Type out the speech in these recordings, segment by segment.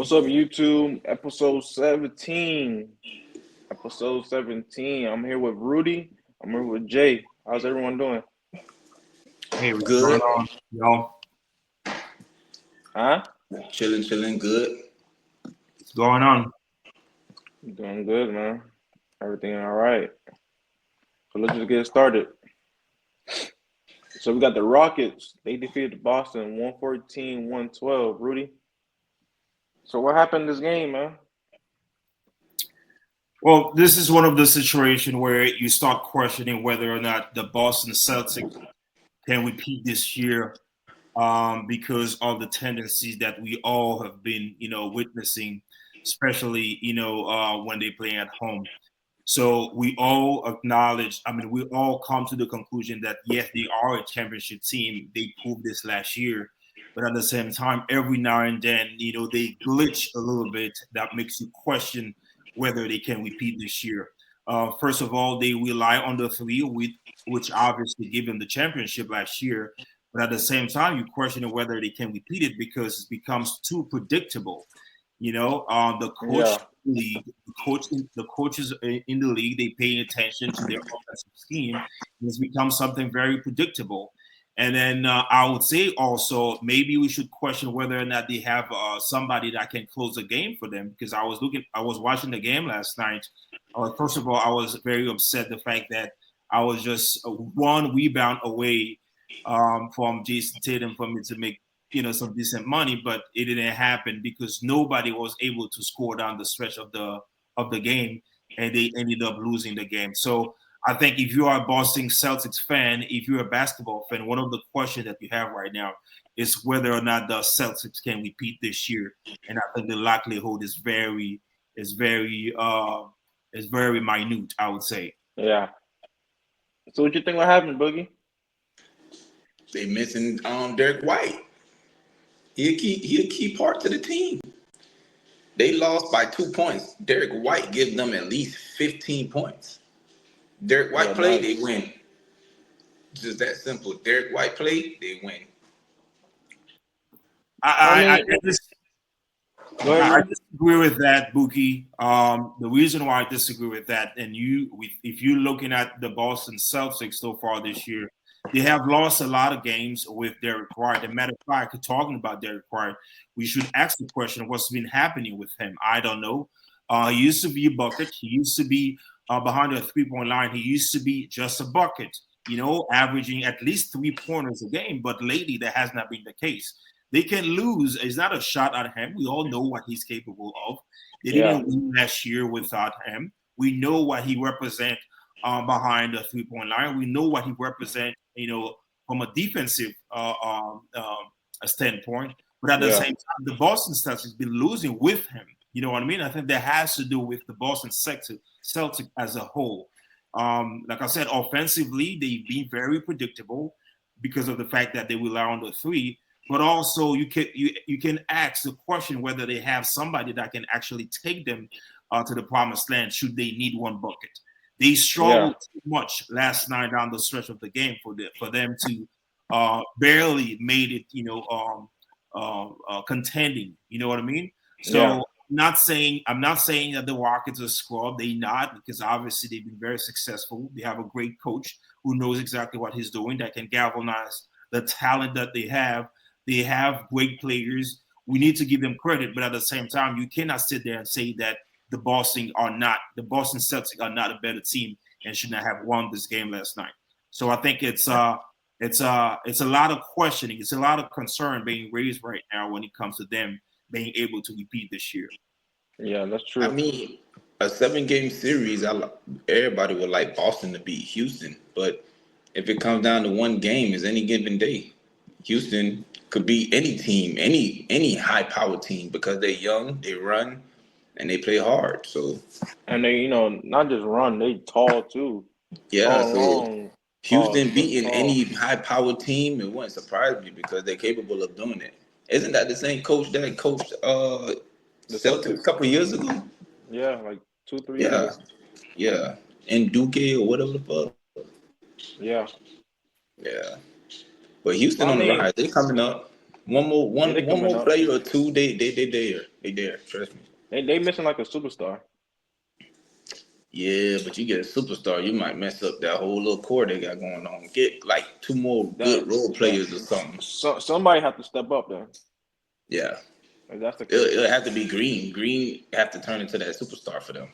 What's up, YouTube? Episode 17. Episode 17. I'm here with Rudy. I'm here with Jay. How's everyone doing? Hey, what's going Good. on, y'all? Huh? Chilling, good. What's going on? Doing good, man. Everything all right. So let's just get started. So we got the Rockets. They defeated Boston 114-112. Rudy. So what happened this game, man? Well, this is one of the situations where you start questioning whether or not the Boston Celtics can repeat this year because of the tendencies that we all have been, witnessing, especially, when they play at home. So we all acknowledge, we all come to the conclusion that, yes, they are a championship team. They proved this last year. But at the same time, every now and then, they glitch a little bit. That makes you question whether they can repeat this year. First of all, they rely on the three, which obviously gave them the championship last year. But at the same time, you question whether they can repeat it because it becomes too predictable. The coach Yeah. league, the coaches in the league, they pay attention to their offensive scheme. It's become something very predictable. And then I would say also maybe we should question whether or not they have somebody that can close the game for them. Because I was watching the game last night. First of all, I was very upset the fact that I was just one rebound away from Jason Tatum for me to make some decent money, but it didn't happen because nobody was able to score down the stretch of the game, and they ended up losing the game. So I think if you are a Boston Celtics fan, if you're a basketball fan, one of the questions that you have right now is whether or not the Celtics can repeat this year, and I think the likelihood is very minute, I would say. Yeah. So what you think what happened, Boogie? They missing Derek White. He a key part to the team. They lost by 2 points. Derek White gives them at least 15 points. Derek White play, they win. Just that simple. Derek White play, they win. I Go ahead, I Rudy. disagree with that, Buki. The reason why I disagree with that, and if you're looking at the Boston Celtics so far this year, they have lost a lot of games with Derek White. As a matter of fact, talking about Derek White, we should ask the question: what's been happening with him? I don't know. He used to be a bucket. He used to be behind the 3-point line. He used to be just a bucket, averaging at least 3 pointers a game. But lately, that has not been the case. They can lose. It's not a shot at him. We all know what he's capable of. They Yeah. didn't win last year without him. We know what he represents behind the 3-point line. We know what he represents, from a defensive standpoint. But at the Yeah. same time, the Boston Celtics has been losing with him. You know what I mean? I think that has to do with the Boston Celtic as a whole. Like I said, offensively, they've been very predictable because of the fact that they rely on the three. But also, you can ask the question whether they have somebody that can actually take them to the promised land should they need one bucket. They struggled too much last night down the stretch of the game for them to barely made it, contending. You know what I mean? So Yeah. I'm not saying that the Rockets are scrub. They not, because obviously they've been very successful. They have a great coach who knows exactly what he's doing, that can galvanize the talent that they have. They have great players. We need to give them credit, but at the same time, you cannot sit there and say that the Boston Celtics are not a better team and should not have won this game last night. So I think it's a lot of questioning. It's a lot of concern being raised right now when it comes to them being able to repeat this year. Yeah, that's I true. mean, a 7-game series, everybody would like Boston to beat Houston. But if it comes down to one game, is any given day, Houston could beat any team, any high-powered team because they're young, they run, and they play hard. So And they, not just run, they tall too. yeah, Tall, so long, tall, Houston just beating tall. any high-powered team, it wouldn't surprise me because they're capable of doing it. Isn't that the same coach that coached The Celtics a Celtics. couple years ago? Yeah, like 2, 3 years Yeah, ago. yeah. And Duque or whatever the fuck. Yeah. Yeah. But Houston Well, I on the mean, rise. They coming up. Yeah, they one coming more up. player or two. They there. They there. Trust me. They missing like a superstar. Yeah, but you get a superstar, you might mess up that whole little core they got going on. Get like two more That good role that players or something. somebody have to step up then. Yeah, If that's the it'll case. have to be Green. Green have to turn into that superstar for them.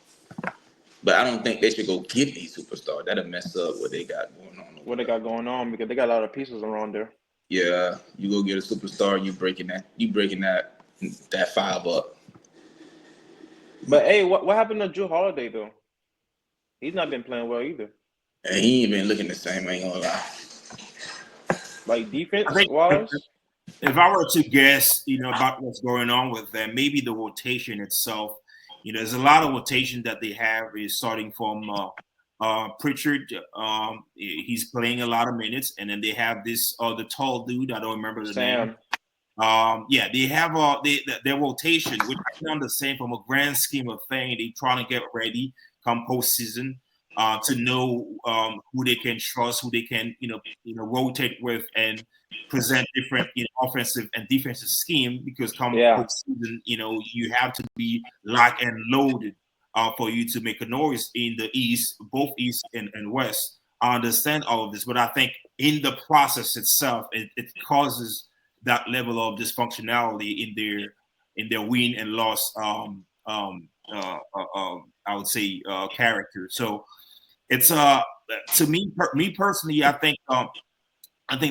But I don't think they should go get a superstar. That'll mess up what they got going on over What they there. got going on because they got a lot of pieces around there. Yeah, you go get a superstar, you breaking that five up. But hey, what happened to Drew Holiday though? He's not been playing well either. And he ain't been looking the same, I ain't gonna lie. Like I defense think wise, if I were to guess, about what's going on with them, maybe the rotation itself. There's a lot of rotation that they have is starting from Pritchard. He's playing a lot of minutes, and then they have this the tall dude. I don't remember the name. Sam. Yeah, they have their rotation, which I can understand from a grand scheme of thing. They trying to get ready come postseason to know who they can trust, who they can rotate with, and present different offensive and defensive scheme. Because come Yeah. postseason, you have to be locked and loaded for you to make a noise in the East, both East and West. I understand all of this, but I think in the process itself, it causes that level of dysfunctionality in their win and loss I would say character. So it's to me personally, I think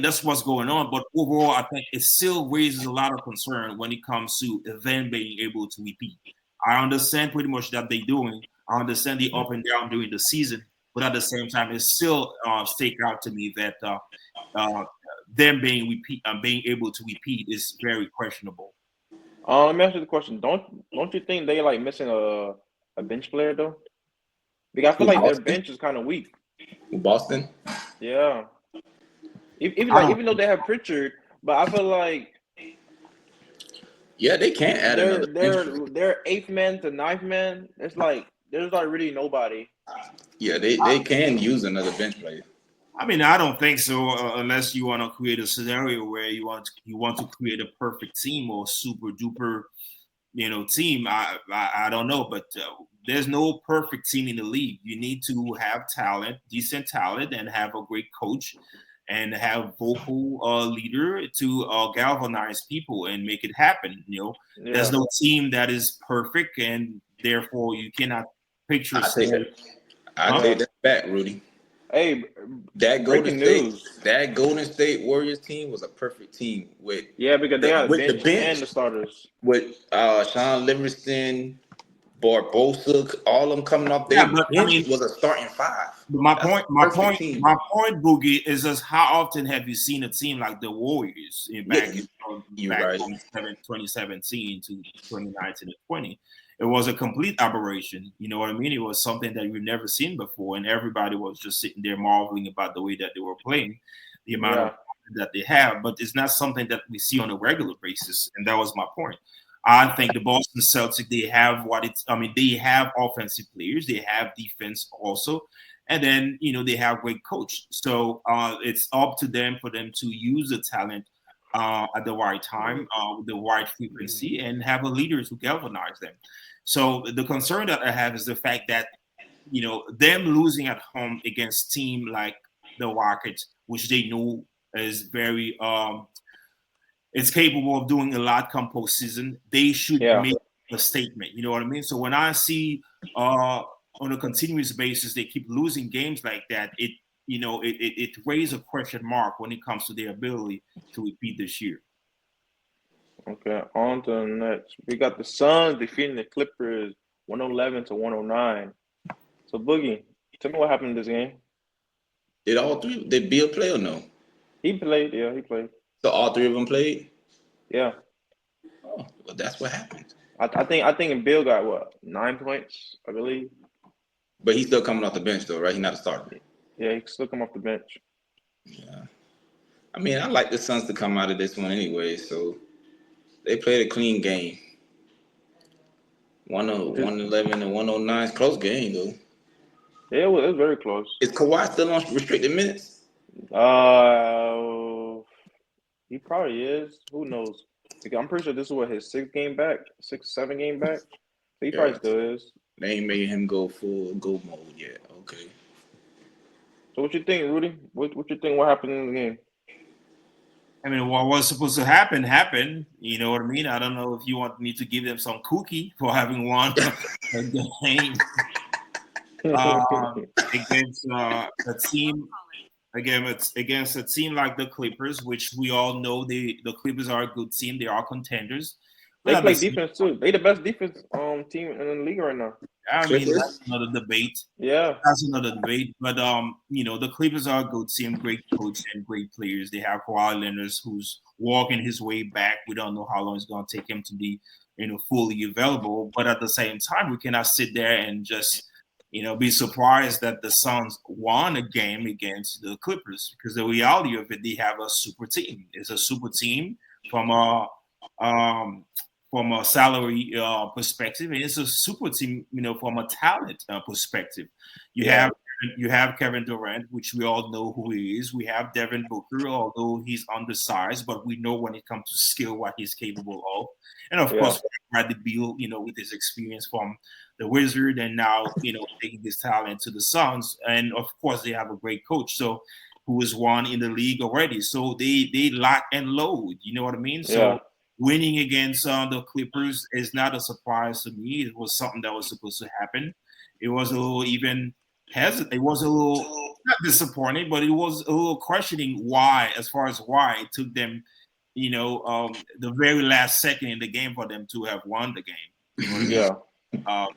that's what's going on. But overall, I think it still raises a lot of concern when it comes to them being able to repeat. I understand pretty much that they're doing. I understand the up and down during the season, but at the same time, it still stick out to me that uh, them being able to repeat is very questionable. Let me ask you the question. Don't you think they like missing a bench player though? Because I feel Who, like their Boston? bench is kind of weak. Who, Boston? Yeah. Even I like don't. even though they have Pritchard, but I feel like Yeah, they can't add their another bench player. their their eighth man to ninth man, it's like there's like really nobody. Yeah, they can use another bench player. I mean, I don't think so, unless you want to create a scenario where you want to create a perfect team or super duper, team. I don't know, but there's no perfect team in the league. You need to have talent, decent talent, and have a great coach, and have vocal leader to galvanize people and make it happen. There's Yeah. no team that is perfect, and therefore you cannot picture a I take scenario. that. I Huh? take that back, Rudy. Hey, That breaking news. Golden State Warriors team was a perfect team with Yeah, because they got a the bench bench and the starters. with Sean Livingston, Barbosa, all of them coming off Yeah, their but I bench mean, was a starting five. but my That's a point, my perfect point, team. my point, Boogie, is just how often have you seen a team like the Warriors Yeah, you're back right. from 2017 to 2019 and 20? It was a complete aberration. You know what I mean? It was something that we've never seen before, and everybody was just sitting there marveling about the way that they were playing, the amount of Yeah. that they have. But it's not something that we see on a regular basis, and that was my point. I think the Boston Celtics, they have they have offensive players, they have defense also, and then they have great coach. So it's up to them for them to use the talent at the right time, with the right frequency, and have a leader to galvanize them. So the concern that I have is the fact that them losing at home against team like the Rockets, which they know is very it's capable of doing a lot come postseason. They should Yeah. make a statement. You know what I mean? So when I see on a continuous basis they keep losing games like that, it raises a question mark when it comes to their ability to repeat this year. Okay, on to the next. We got the Suns defeating the Clippers 111 to 109. So Boogie, tell me what happened in this game. Did Bill play or no? He played, yeah, he played. So all three of them played? Yeah. Oh, well, that's what happened. I think Bill got what, 9 points, I believe. But he's still coming off the bench though, right? He's not a starter. Yeah, he still come off the bench. Yeah. I mean, I like the Suns to come out of this one anyway, so they played a clean game. 111 and 109 is close game though. Yeah, it was very close. Is Kawhi still on restricted minutes? Uh, He probably is. Who knows? Because I'm pretty sure this is what his 6th game back, 7 game back. So he Yeah, probably still is. they ain't made him go full go mode yet. Okay. So what you think, Rudy? What you think? What happened in the game? I mean, what was supposed to happen happened. You know what I mean? I don't know if you want me to give them some cookie for having won a game against a team. Again, it's against a team like the Clippers, which we all know the Clippers are a good team. They are contenders. But They at the play same, defense too. They the best defense team in the league right now. I mean, that's Clippers. another debate. Yeah, That's another debate. But the Clippers are a good team, great coach and great players. They have Kawhi Leonard who's walking his way back. We don't know how long it's gonna take him to be, fully available. But at the same time, we cannot sit there and just, be surprised that the Suns won a game against the Clippers, because the reality of it, they have a super team. It's a super team from a um salary perspective, and it's a super team, from a talent perspective. You yeah, have Kevin Durant, which we all know who he is. We have Devin Booker, although he's undersized, but we know when it comes to skill what he's capable of. And of yeah, course, Bradley Beal, with his experience from the Wizard, and now taking his talent to the Suns. And of course, they have a great coach, so who has won in the league already. So they lock and load. You know what I mean? yeah, So winning against the Clippers is not a surprise to me. It was something that was supposed to happen. It was a little even hesitant. It was a little not disappointing, but it was a little questioning why, as far as why it took them, the very last second in the game for them to have won the game. You know what I mean? yeah. Um,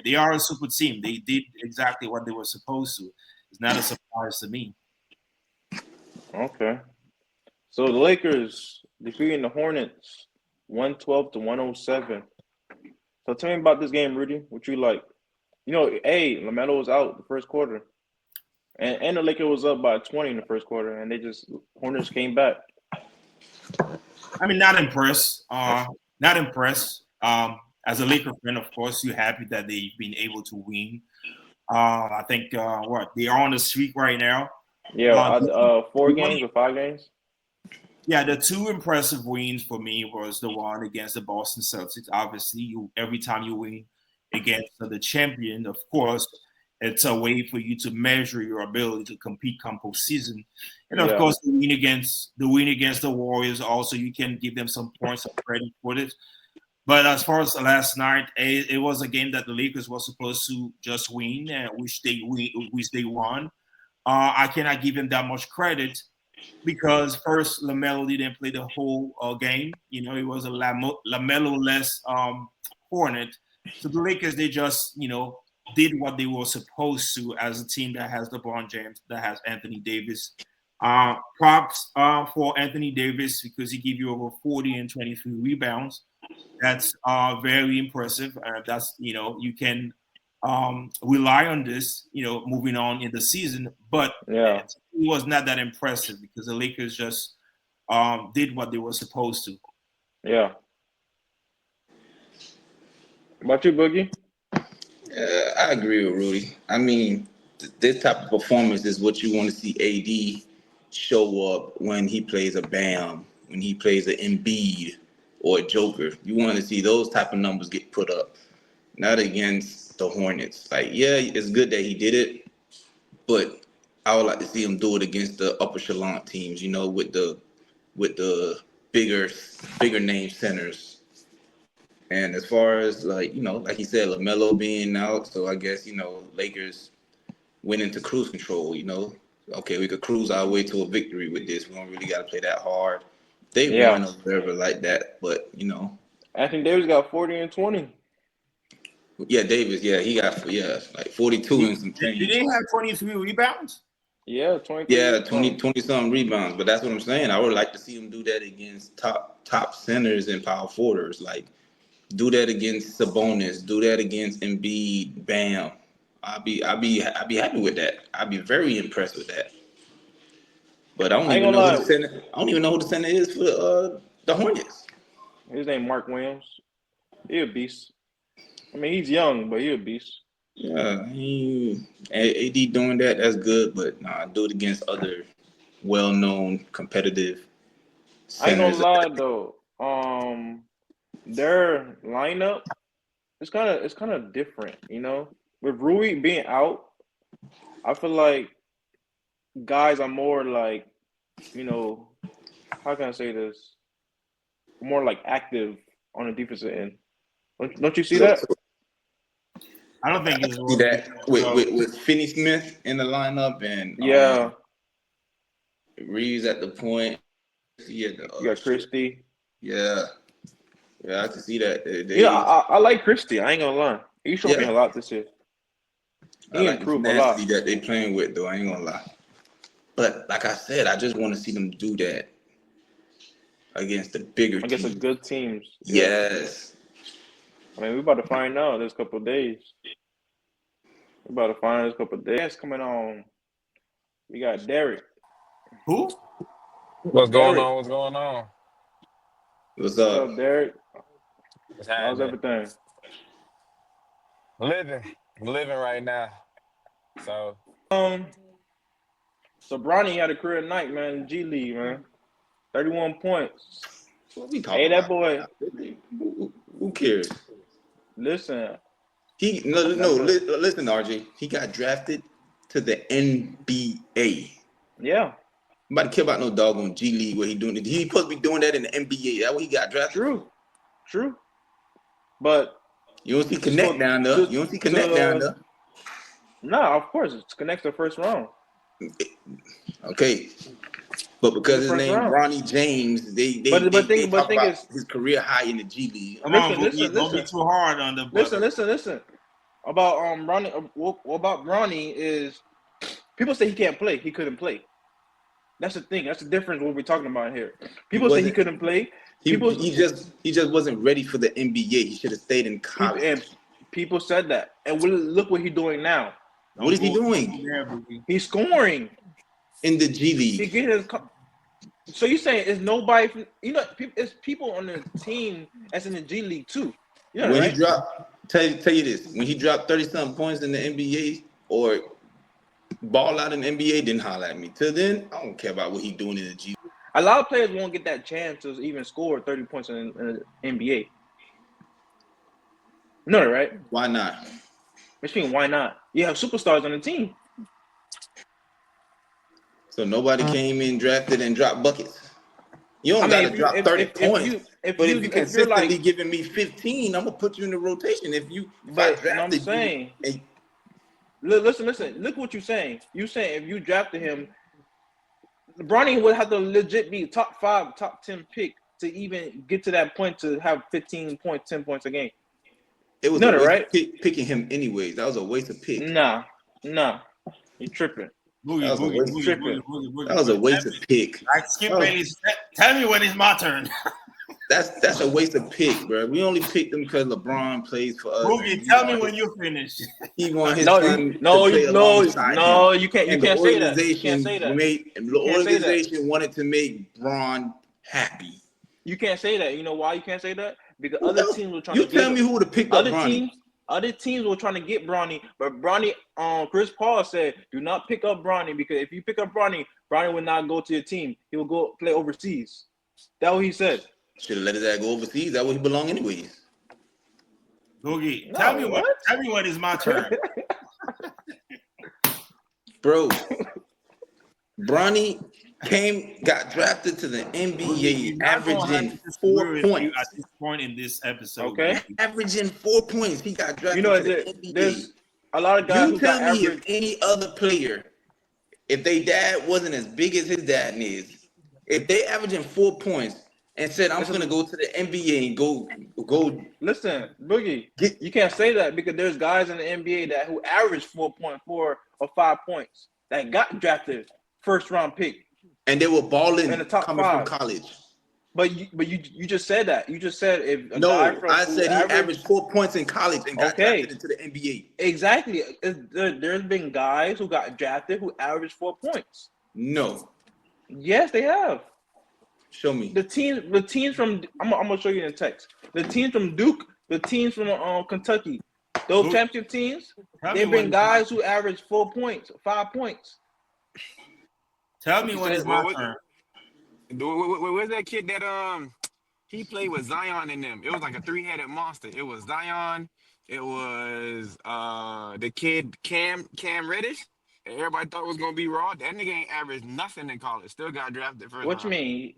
they are a super team. They did exactly what they were supposed to. It's not a surprise to me. Okay. So the Lakers defeating the Hornets 112-107. So tell me about this game, Rudy. What you like? LaMelo was out the first quarter. And the Lakers was up by 20 in the first quarter, and Hornets came back. I mean, not impressed. Not impressed. As a Laker fan, of course, you're happy that they've been able to win. I think they are on the streak right now. Yeah, 4 games The or 5 games. Yeah, the two impressive wins for me was the one against the Boston Celtics. Obviously, every time you win against the champion, of course, it's a way for you to measure your ability to compete come postseason. And of Yeah, course, the win against the Warriors also, you can give them some points of credit for it. But as far as last night, it was a game that the Lakers were supposed to just win, which they won. I cannot give them that much credit because first LaMelo didn't play the whole game. It was a LaMelo-less Hornet. So the Lakers, they just did what they were supposed to as a team that has LeBron James, that has Anthony Davis. Props for Anthony Davis because he gave you over 40 and 23 rebounds. That's very impressive. That's you can rely on this, moving on in the season. But yeah, it was not that impressive because the Lakers just did what they were supposed to. yeah. About you, Boogie? I agree with Rudy. I mean, this type of performance is what you want to see AD show up when he plays a Bam, when he plays an Embiid or a Joker. You want to see those type of numbers get put up, not against the Hornets. Like, yeah, it's good that he did it, but I would like to see him do it against the upper echelon teams. With the bigger name centers. And as far as like he said, LaMelo being out, so I guess Lakers went into cruise control. Okay, we could cruise our way to a victory with this. We don't really got to play that hard. They Yeah. won or whatever like that, but Anthony Davis got 40 and 20. yeah, Davis, yeah, he got like 42 and some Did change. they have 23 rebounds? Yeah, 23. Yeah, 20 something rebounds, but that's what I'm saying. I would like to see him do that against top centers and power forwards. Like, do that against Sabonis. Do that against Embiid. Bam. I'd be happy with that. I'd be very impressed with that. But I don't I ain't even gonna know who the lie. center. I don't even know who the center is for the Hornets. His name Mark Williams. He a beast. I mean, he's young, but he a beast. Yeah, AD doing that. That's good, but nah, do it against other well-known competitive I ain't gonna centers. lie though. Their lineup it's kind of different, you know. With Rui being out, I feel like guys are more like, you know, how can I say this? More like active on the defensive end. Don't you see So, that? so I don't think it's see wrong that because with Finney Smith in the lineup and Yeah, Reeves at the point. He had the you got shit. Christie. Yeah, yeah, I can see that. You know, They I like Christie. I ain't gonna lie. He showed me yeah, a lot this year. I He like the improved a tenacity lot. that they playing with though. I ain't gonna lie. But like I said, I just want to see them do that against the bigger I guess a team. good teams. Yeah. Yes. I mean, we about to find out this couple of days. We about to find out this couple of days. Coming on. We got Derek. who? What's going Derek. on? What's going on? What's What's up? up, Derek? What's How's happening? everything? Living. I'm living right now. So Um, so Bronny had a career night, man. G League, man. 31 points. What we Hey, talking that about? boy. Who cares? Listen, He no that no boy. listen, RJ. He got drafted to the NBA. Yeah, Nobody care about no doggone G League. What he doing? He supposed to be doing that in the NBA. That what he got drafted for. true. But You don't see just Connect for down there. You don't see Connect down there. nah, of course it's connects to the first round. Okay, but It's because the his first name round. Bronny James, But they but talk thing about is, his career high in the G League. Come on, listen, Boogie. listen, Don't be listen, too hard on the brother. listen. About Ronnie, what about Ronnie is people say he can't play. He couldn't play. That's the thing. That's the difference. What we're talking about here. He People say he wasn't. couldn't play. He People, he just wasn't ready for the NBA. He should have stayed in people, and college. people said that. And look what he's doing now. What is he Don't doing go there, Boogie. He's scoring. in the G He League? get his. So you saying it's nobody? From, you know, it's people on the team that's in the G League too. You know that, When he right? dropped, tell you this, when he dropped 30-something points in the NBA or ball out in the NBA, didn't holler at me. Till then, I don't care about what he doing in the G. A lot of players won't get that chance to even score 30 points in the NBA. You know that, right? Why not? Which means why not? You have superstars on the team. So nobody came in, drafted, and dropped buckets. You I don't got mean, to drop 30 points. But if you if you're consistently like, giving me 15, I'm gonna put you in the rotation. If I but I'm drafted you, saying, and listen. Look what you're saying. You saying if you drafted him, Bronny would have to legit be top 5, top 10 pick to even get to that point to have 15 points, 10 points a game. it was a No, waste right? of picking him anyways. That was a waste of pick. Nah, you tripping. That Boogie, was a Boogie, waste. You Boogie, tripping. Boogie, Boogie, Boogie, That was a Boogie. waste of pick. Like Skip That was- Bailey said, tell me when it's my turn. That's a waste of pick, bro. We only picked him because LeBron plays for us. Boogie, And tell me when you're finished. he want his No, son to play alongside him. you can't. You And the can't say that. You can't organization say that. wanted to make Bron happy. You can't say that. You know why you can't say that? Because other teams were trying You to tell get me who would have picked up Bronny. Other teams were trying to get Bronny, but Bronny, Chris Paul said, "Do not pick up Bronny because if you pick up Bronny, Bronny will not go to your team. He will go play overseas." That's what he said. Should have let his dad go overseas. That where he belong anyways. Boogie, No, tell me what? when it's my turn. Bro, Bronny got drafted to the NBA, averaging 4 points. At this point in this episode, Okay. Boogie. Averaging 4 points. He got drafted You know, to the NBA. there's a lot of guys You who tell got me average. if any other player, if they dad wasn't as big as his dad is, if they averaging 4 points and said, I'm going to go to the NBA and go. Listen, Boogie, Get, you can't say that because there's guys in the NBA that who average 4.4 or 5 points that got drafted first round pick and they were balling in the top coming 5. from college. But you just said that. You just said if a No, guy from I said he averaged 4 points in college and got drafted into the NBA. Exactly. There's been guys who got drafted who averaged 4 points. No. Yes, they have. Show me. The teams from I'm gonna show you in the text. The teams from Duke, the teams from Kentucky, those championship teams, they've been guys who average 4 points, 5 points. Tell me when it's my turn. Where's that kid that he played with Zion in them? It was like a three-headed monster. It was Zion. It was the kid Cam Reddish. And everybody thought was gonna be raw. That nigga ain't averaged nothing in college. Still got drafted first What you round. mean?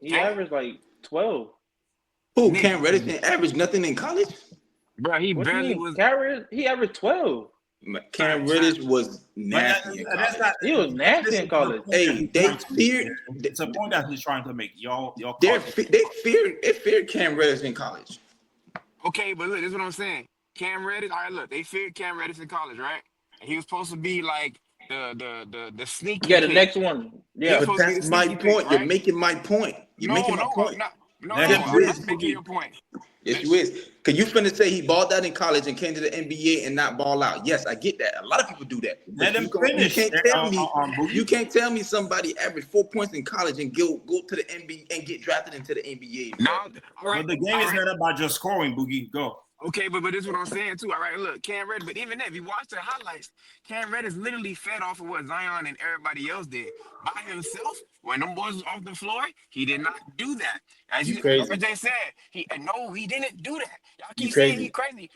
He Cam, averaged like 12. Who? Cam nigga, Reddish didn't average nothing in college. bro, he What you barely mean? was. He averaged 12. Cam Reddish was But nasty in that's college. not. He was nasty This in is the college. point that Hey, he's they trying to make feared. here. It's a point that he's trying to make. Y'all They caught. feared Cam Reddish in college. Okay, but look, this is what I'm saying. Cam Reddish. All right, look, they feared Cam Reddish in college, right? And he was supposed to be like the sneaky Yeah, the pick. next one. He was Yeah. But supposed to be that's the my sneaky pick, point. You're right? making my point. You're No, making my no, I'm point. not. No, Let no, him Yes, you I'm is. not finish, making Boogie. your point. Yes, you is. Cause you finna say he balled out in college and came to the NBA and not ball out. Yes, I get that. A lot of people do that. Let But him you finish. can't tell me Boogie. you can't tell me somebody averaged 4 points in college and go to the NBA and get drafted into the NBA, No, bro. all right, But the game all is right. not about just scoring, Boogie. Go. Okay, but this is what I'm saying too. All right, look, Cam Reddish. But even if you watch the highlights, Cam Reddish literally fed off of what Zion and everybody else did by himself. When them boys was off the floor, he did not do that. As You you, crazy. RJ said, no, he didn't do that. Y'all You keep saying he crazy. crazy.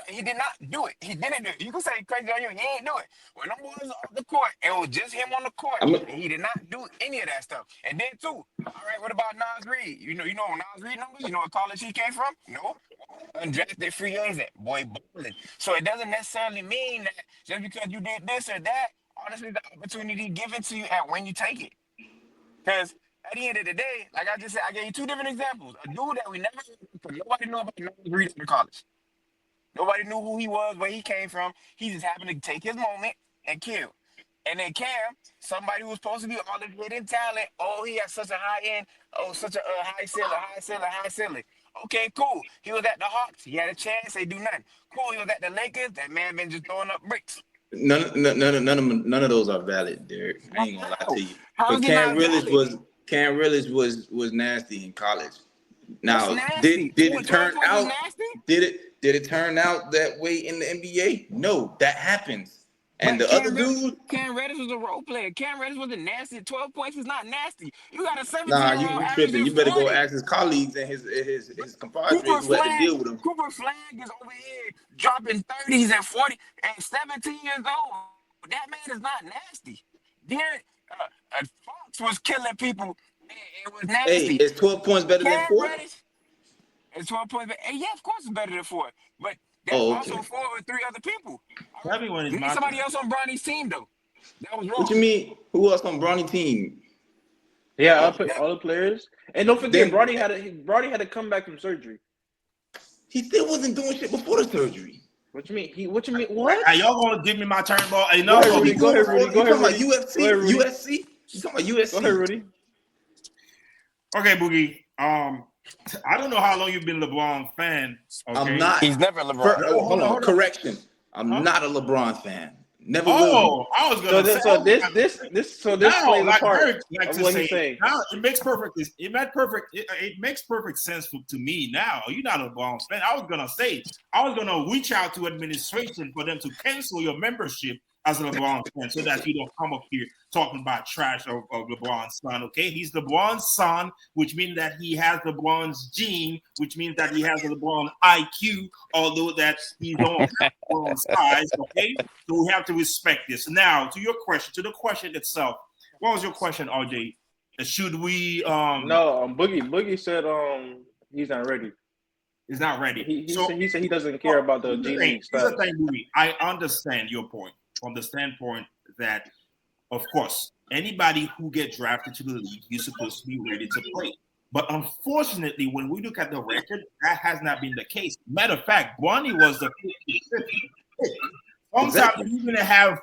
He did not do it. He didn't do it. You can say crazy on you. He ain't do it. When them boys was off the court, it was just him on the court, I'm a, and he did not do any of that stuff. And then too, all right, what about Nas Reed? You know Nas Reed numbers. You know what college he came from? No. Undrafted free agent, boy, balling. So it doesn't necessarily mean that just because you did this or that, honestly, the opportunity given to you at when you take it. Because at the end of the day, like I just said, I gave you two different examples. A dude that we never, nobody knew about Nas Reed in college. Nobody knew who he was, where he came from. He just happened to take his moment and kill. And then Cam, somebody who was supposed to be all the hidden talent. Oh, he has such a high end. Oh, such a high ceiling, high ceiling, high ceiling. Okay, cool. He was at the Hawks. He had a chance. They do nothing. Cool. He was at the Lakers. That man been just throwing up bricks. none of those are valid, Derek. I ain't gonna lie How? to you. How But is he not valid? Cam Reddish was nasty in college. What's Now, nasty? did What, it 12 turn points is out? nasty? Did it turn out that way in the NBA? No, that happens. And But the other dude, Cam Reddish was a role player. Cam Reddish wasn't nasty. 12 points is not nasty. You got a nah, 17-year-old you tripping. averaging You better go 40. ask his colleagues and his Cooper compadres who had to Flag, deal with him. Cooper Flag is over here dropping 30s and 40 and 17 years old. That man is not nasty. Derek Fox was killing people. It was Hey, nasty. is 12 points better than Cam 4? Reddish is 12 points. And yeah, of course it's better than 4. But that's Oh, also okay. 4 with 3 other people. All Tell me when right. it's Name my somebody turn. else on Bronny's team though. That was What wrong. you mean? Who else on Bronny team? Yeah, I'll Oh, put That, all the players. And don't forget, then Bronny had to come back from surgery. he still wasn't doing shit before the surgery. What you mean? What you mean? What? Are y'all gonna give me my turn, ball? Go Enough ahead, of He Rudy. Go doing ahead, before Rudy. you Go ahead, talking about Rudy. Go ahead, UFC? Rudy. USC? You talking about Go ahead, USC? Rudy. Okay, Boogie. I don't know how long you've been a LeBron fan. I'm Okay. not. he's never LeBron. Hold on. Hold on. Correction. I'm Huh? not a LeBron fan. Never will be. Oh, I was So gonna say. this, so this Now, plays a like part Derek like of to what say, he's saying. now it makes perfect sense to me now. You're not a LeBron fan. I was gonna reach out to administration for them to cancel your membership as a LeBron fan so that you don't come up here talking about trash of LeBron's son. Okay, he's LeBron's son, which means that he has LeBron's gene, which means that he has a LeBron IQ, although that he don't have LeBron's size. Okay, so we have to respect this. Now, to the question itself. What was your question, RJ? Should we No, Boogie said he's not ready. is not ready. So He said he doesn't care about the G League here's the status. thing, Louis. I understand your point from the standpoint that, of course, anybody who gets drafted to the league, you're supposed to be ready to play. But unfortunately, when we look at the record, that has not been the case. Matter of fact, Bronny was the 55th pick. Sometimes Exactly. you're gonna have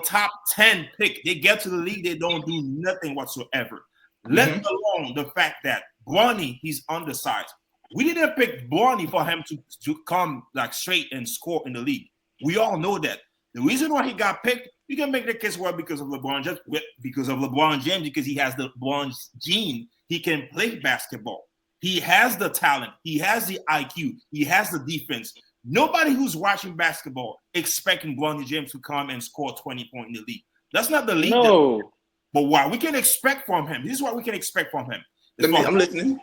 top 10 pick. They get to the league, they don't do nothing whatsoever. Let alone the fact that Bronny, he's undersized. We didn't pick Bronny for him to come like straight and score in the league. We all know that. The reason why he got picked, you can make the case well because of LeBron, just because of LeBron James, because he has the LeBron's gene. He can play basketball. He has the talent. He has the IQ. He has the defense. Nobody who's watching basketball expecting Bronny James to come and score 20 points in the league. That's not the league. No. But what we can expect from him, this is what we can expect from him. I'm listening.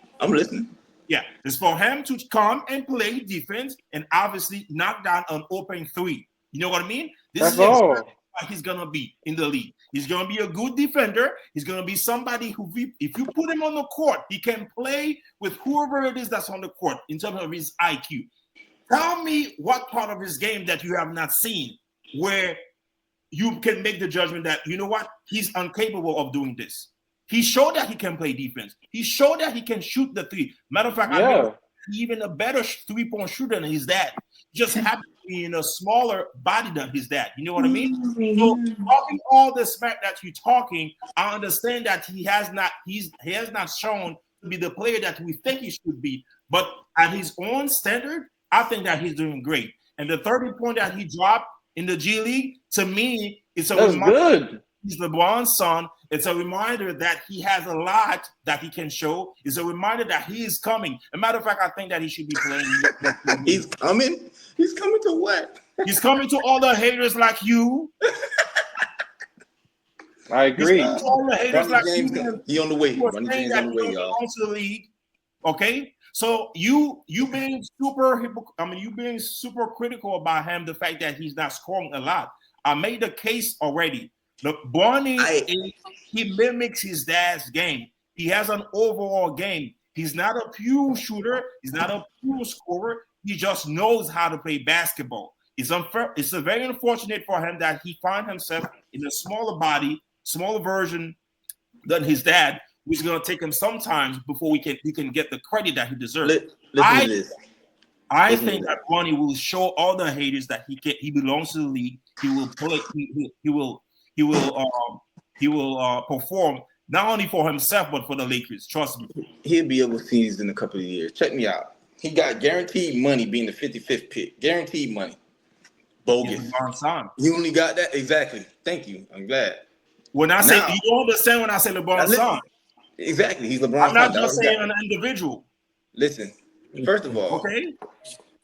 Yeah, it's for him to come and play defense and obviously knock down an open three. You know what I mean? That's all. What he's gonna be in the league. He's gonna be a good defender. He's gonna be somebody who, if you put him on the court, he can play with whoever it is that's on the court in terms of his IQ. Tell me what part of his game that you have not seen where you can make the judgment that, you know what, he's incapable of doing this. He showed that he can play defense. He showed that he can shoot the three. Matter of fact, I he's even a better three-point shooter than his dad. Just happened to be in a smaller body than his dad. You know what I mean? So talking all the smack that you're talking, I understand that he has not shown to be the player that we think he should be. But at his own standard, I think that he's doing great. And the 30 point that he dropped in the G League, to me, it's a good. He's LeBron's son. It's a reminder that he has a lot that he can show. It's a reminder that he is coming. As a matter of fact, I think that he should be playing. He's coming? He's coming to what? He's coming to all the haters like you. I agree. He's coming to all the haters like James, you. he on the way. Bronny James on the way, y'all. To the league. Okay? So you being super critical about him, the fact that he's not scoring a lot. I made the case already. Look, Bronny, he mimics his dad's game. He has an overall game. He's not a pure shooter. He's not a pure scorer. He just knows how to play basketball. It's unfair. It's very unfortunate for him that he finds himself in a smaller body, smaller version than his dad, which is going to take him sometimes before we can get the credit that he deserves. I think that Bronny will show all the haters that he belongs to the league. He will play. He will perform not only for himself but for the Lakers. Trust me. He'll be overseas in a couple of years. Check me out. He got guaranteed money being the 55th pick. Guaranteed money. Bogus. You only got that? Exactly. Thank you. I'm glad. When I say, you don't understand when I say LeBron's son. Exactly. He's LeBron's son. I'm not just saying an individual. Listen, first of all. Okay.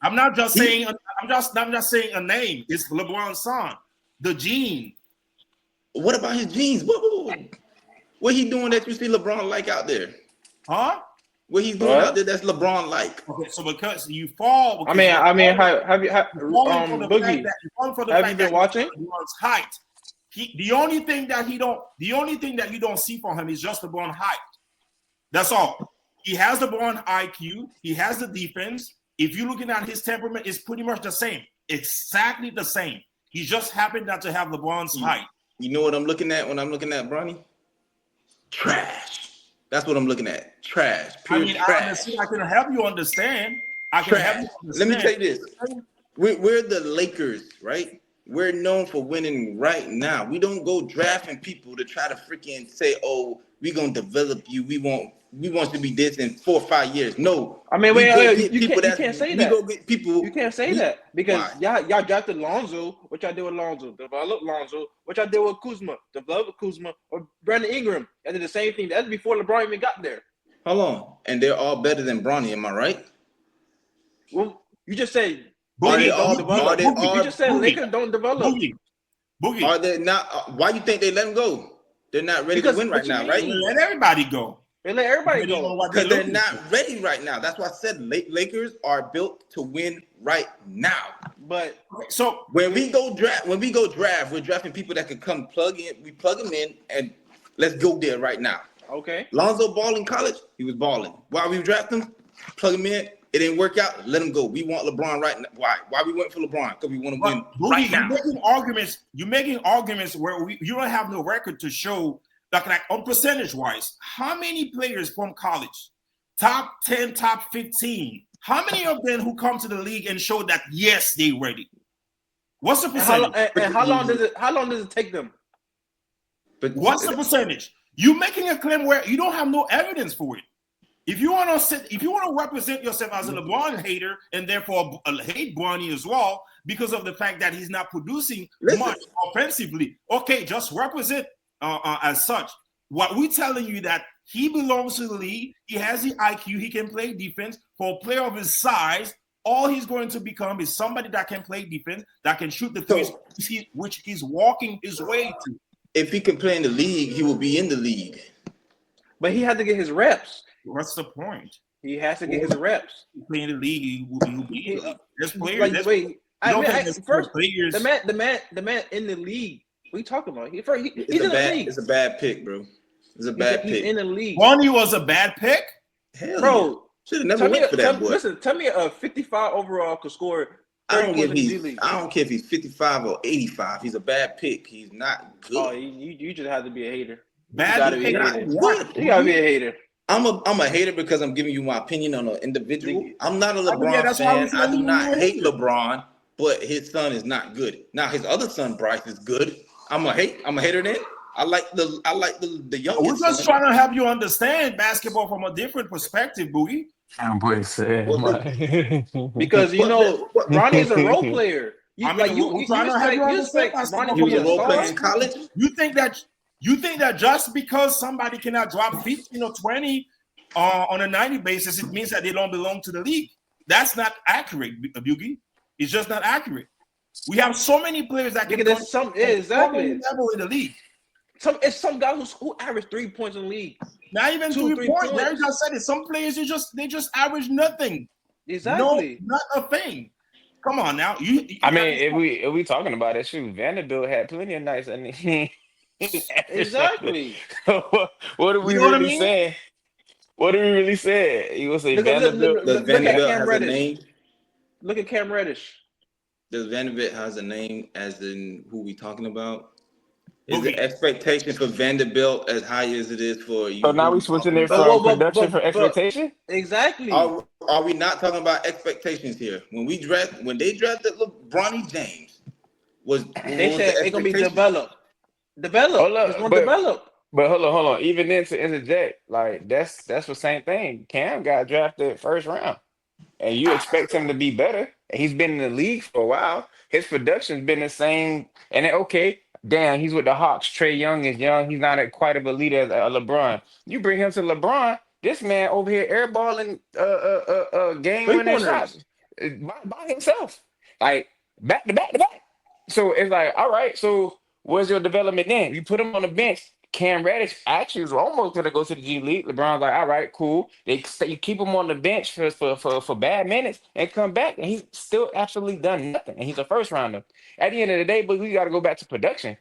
I'm not just saying I'm just saying a name. It's LeBron's son. The gene. What about his genes? What he doing that you see LeBron like out there? Huh? What he's doing out there that's LeBron like? Okay, so because you fall. Have you Boogie? Have you been watching? Height. The only thing that you don't see from him is just LeBron height. That's all. He has LeBron IQ. He has the defense. If you're looking at his temperament, it's pretty much the same. Exactly the same. He just happened not to have LeBron's height. You know what I'm looking at when I'm looking at Bronny? Trash. That's what I'm looking at. Trash. Pure trash. I can help you understand. Let me tell you this. We're the Lakers, right? We're known for winning right now. We don't go drafting people to try to freaking say, "Oh, we're gonna develop you. We want to be this in 4 or 5 years." No, I mean, you can't say that. Go get people. You can't say that because y'all drafted Lonzo. What y'all did with Lonzo? Develop Lonzo. What y'all did with Kuzma? Develop Kuzma or Brandon Ingram. And did the same thing. That's before LeBron even got there. Hold on, and they're all better than Bronny. Am I right? Well, you just say. You just said Lakers don't develop. Boogie. Are they not? Why you think they let them go? They're not ready to win right now, right? They let everybody go. They let everybody go because they're not ready right now. That's why I said Lakers are built to win right now. But so when we go draft, we're drafting people that can come plug in. We plug them in and let's go there right now. Okay. Lonzo ball in college, he was balling. Why we draft him? Plug him in. It didn't work out. Let him go. We want LeBron right now. Why? Why we went for LeBron? Because we want to win right now. You're making arguments where you don't have no record to show. Like on percentage wise, how many players from college, top 10, top 15, how many of them who come to the league and show that yes, they ready? What's the percentage? And how long does it take them? But what's the percentage? You're making a claim where you don't have no evidence for it. If you want to represent yourself as a LeBron hater and therefore hate Bronny as well because of the fact that he's not producing much offensively, okay, just represent as such. What we're telling you that he belongs to the league, he has the IQ, he can play defense. For a player of his size, all he's going to become is somebody that can play defense, that can shoot the threes, which he's walking his way to. If he can play in the league, he will be in the league. But he had to get his reps. What's the point? He has to get Well, his reps. playing in the league, you'll be in He, the league. There's players. like wait, You I don't mean, think there's first players? the man in the league. What are you talking about? He's in the league. It's a bad pick, bro. It's a He said bad he's pick. in the league. Bronny was a bad pick. Hell yeah. Bro, Should have never went for that boy. listen, tell me a 55 overall could score I 30 don't points give in the G League. I don't care if he's 55 or 85. He's a bad pick. He's not good. Oh, you just have to be a hater. Bad You gotta be pick. a hater. What? You gotta be a hater. I'm a hater because I'm giving you my opinion on an individual. I'm not a LeBron that's why fan. I do you not a hate hater. LeBron, but his son is not good. Now his other son Bryce is good. I'm a hater then. I like the We're youngest just son. trying to help you understand basketball from a different perspective, Boogie. I'm boy said, Because you know Ronnie is a role player. You expect Ronnie He to was be a a role player star. in college. You think that just because somebody cannot drop 15 or 20 on a 90 basis, it means that they don't belong to the league? That's not accurate, Boogie. It's just not accurate. We have so many players that can Because there's exactly level in the league. It's some guys who average 3 points in the league. Not even 2, 3 3 points. Larry points. just said it. Some players they just average nothing. Exactly. No, not a thing. Come on now. I mean, if we talking about it, shoot, Vanderbilt had plenty of nights. I mean, Exactly. what are we You know what I really mean? saying? What are we really saying? You gonna say Look Vanderbilt? Does at Vanderbilt Cam has a Reddish. name? Look at Cam Reddish. Does Vanderbilt has a name as in who we talking about? Is Boogie. the expectation for Vanderbilt as high as it is for you? So now who we we switching talking it about? from production for expectation. Exactly. Are we not talking about expectations here? When they drafted LeBron James, was They the said it's gonna be expectation? developed. Hold It's up, gonna develop. but hold on. Even then, to interject, like that's the same thing. Cam got drafted first round, and you expect him to be better. And he's been in the league for a while. His production's been the same. And then, okay, damn, he's with the Hawks. Trey Young is young. He's not quite of a leader as LeBron. You bring him to LeBron, this man over here airballing game 3 winning shots pointers. by himself, like back to back to back. So it's like, all right, so where's your development then? You put him on the bench. Cam Reddish actually was almost going to go to the G League. LeBron's like, all right, cool. You keep him on the bench for bad minutes and come back, and he's still absolutely done nothing. And he's a first rounder. At the end of the day, but we got to go back to production.